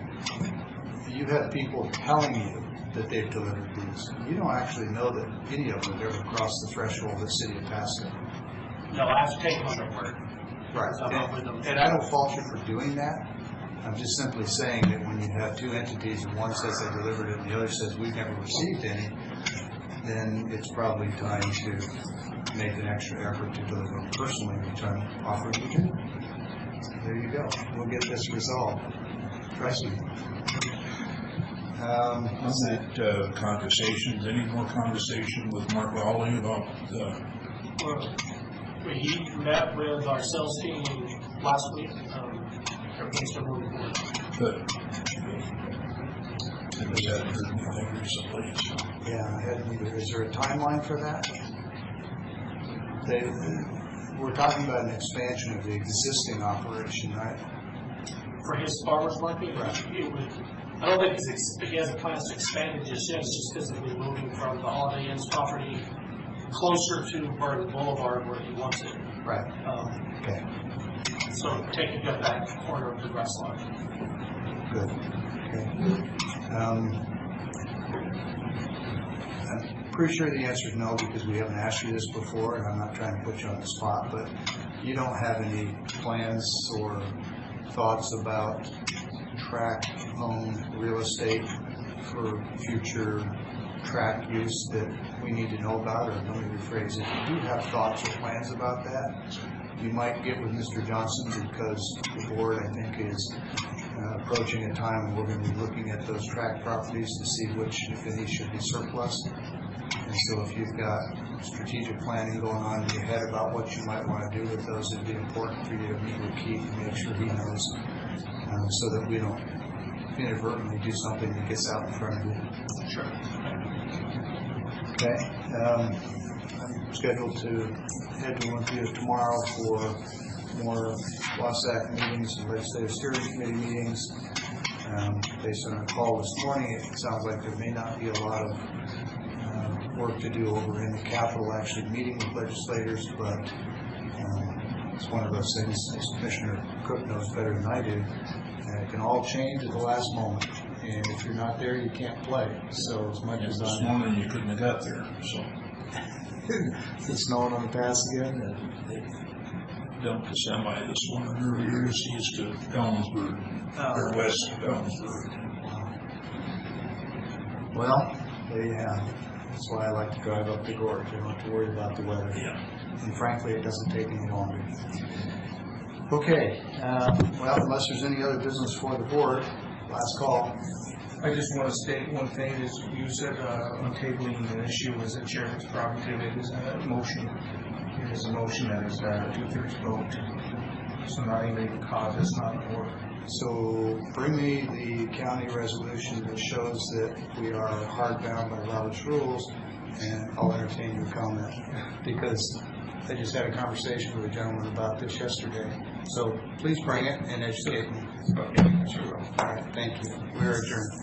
You have people telling you that they've delivered these. You don't actually know that any of them have ever crossed the threshold of the City of Pasco. No, I have to take them on their word. Right. And I don't fault you for doing that. I'm just simply saying that when you have 2 entities and one says they delivered it and the other says we've never received any, then it's probably time to make an extra effort to deliver them personally, which I'm offering you to. There you go. We'll get this resolved. Trust me. On that conversations, any more conversation with Mark Rowley about he met with our sales team last week. Everything's still moving forward. Good. Was that heard anything recently? Yeah, I hadn't either. Is there a timeline for that? We're talking about an expansion of the existing operation, right? For his farmers market, right. I don't think he has plans to expand it just yet. It's just physically moving from the Holiday Inn's property closer to Burton Boulevard where he wants it. Right. Okay. So taking up that corner of the grass lot. Good. Okay. I'm pretty sure the answer is no because we haven't asked you this before, and I'm not trying to put you on the spot, but you don't have any plans or thoughts about track-owned real estate for future track use that we need to know about, or let me rephrase, if you do have thoughts or plans about that, you might get with Mr. Johnson, because the board, I think, is approaching a time when we're going to be looking at those track properties to see which, if any, should be surplus. And so if you've got strategic planning going on in your head about what you might want to do with those, it'd be important for you to meet with Keith and make sure he knows, so that we don't inadvertently do something that gets out in front of you. Sure. Okay. I'm scheduled to head to Olympia tomorrow for more WASAC meetings and legislative steering committee meetings. Based on a call this morning, it sounds like there may not be a lot of work to do over in the Capitol, actually meeting with legislators, but it's one of those things, as Commissioner Cook knows better than I do, it can all change at the last moment. And if you're not there, you can't play. So as much as This morning you couldn't have got there, so. Is it snowing on the pass again? They dumped a semi this morning earlier, east of Ellensburg, or west of Ellensburg. Well, there you have it. That's why I like to drive up the gorge. I don't have to worry about the weather. Yeah. And frankly, it doesn't take any longer. Okay. Well, unless there's any other business for the board, last call. I just want to state one thing, is you said on tabling an issue is a chairman's prerogative. It is a motion. It is a motion that is a 2/3 vote. So not even cause it's not an order. So bring me the county resolution that shows that we are hard bound by Robert's rules, and I'll entertain your comment, because I just had a conversation with a gentleman about this yesterday. So please bring it and educate me. Okay, sure. All right, thank you. We're adjourned.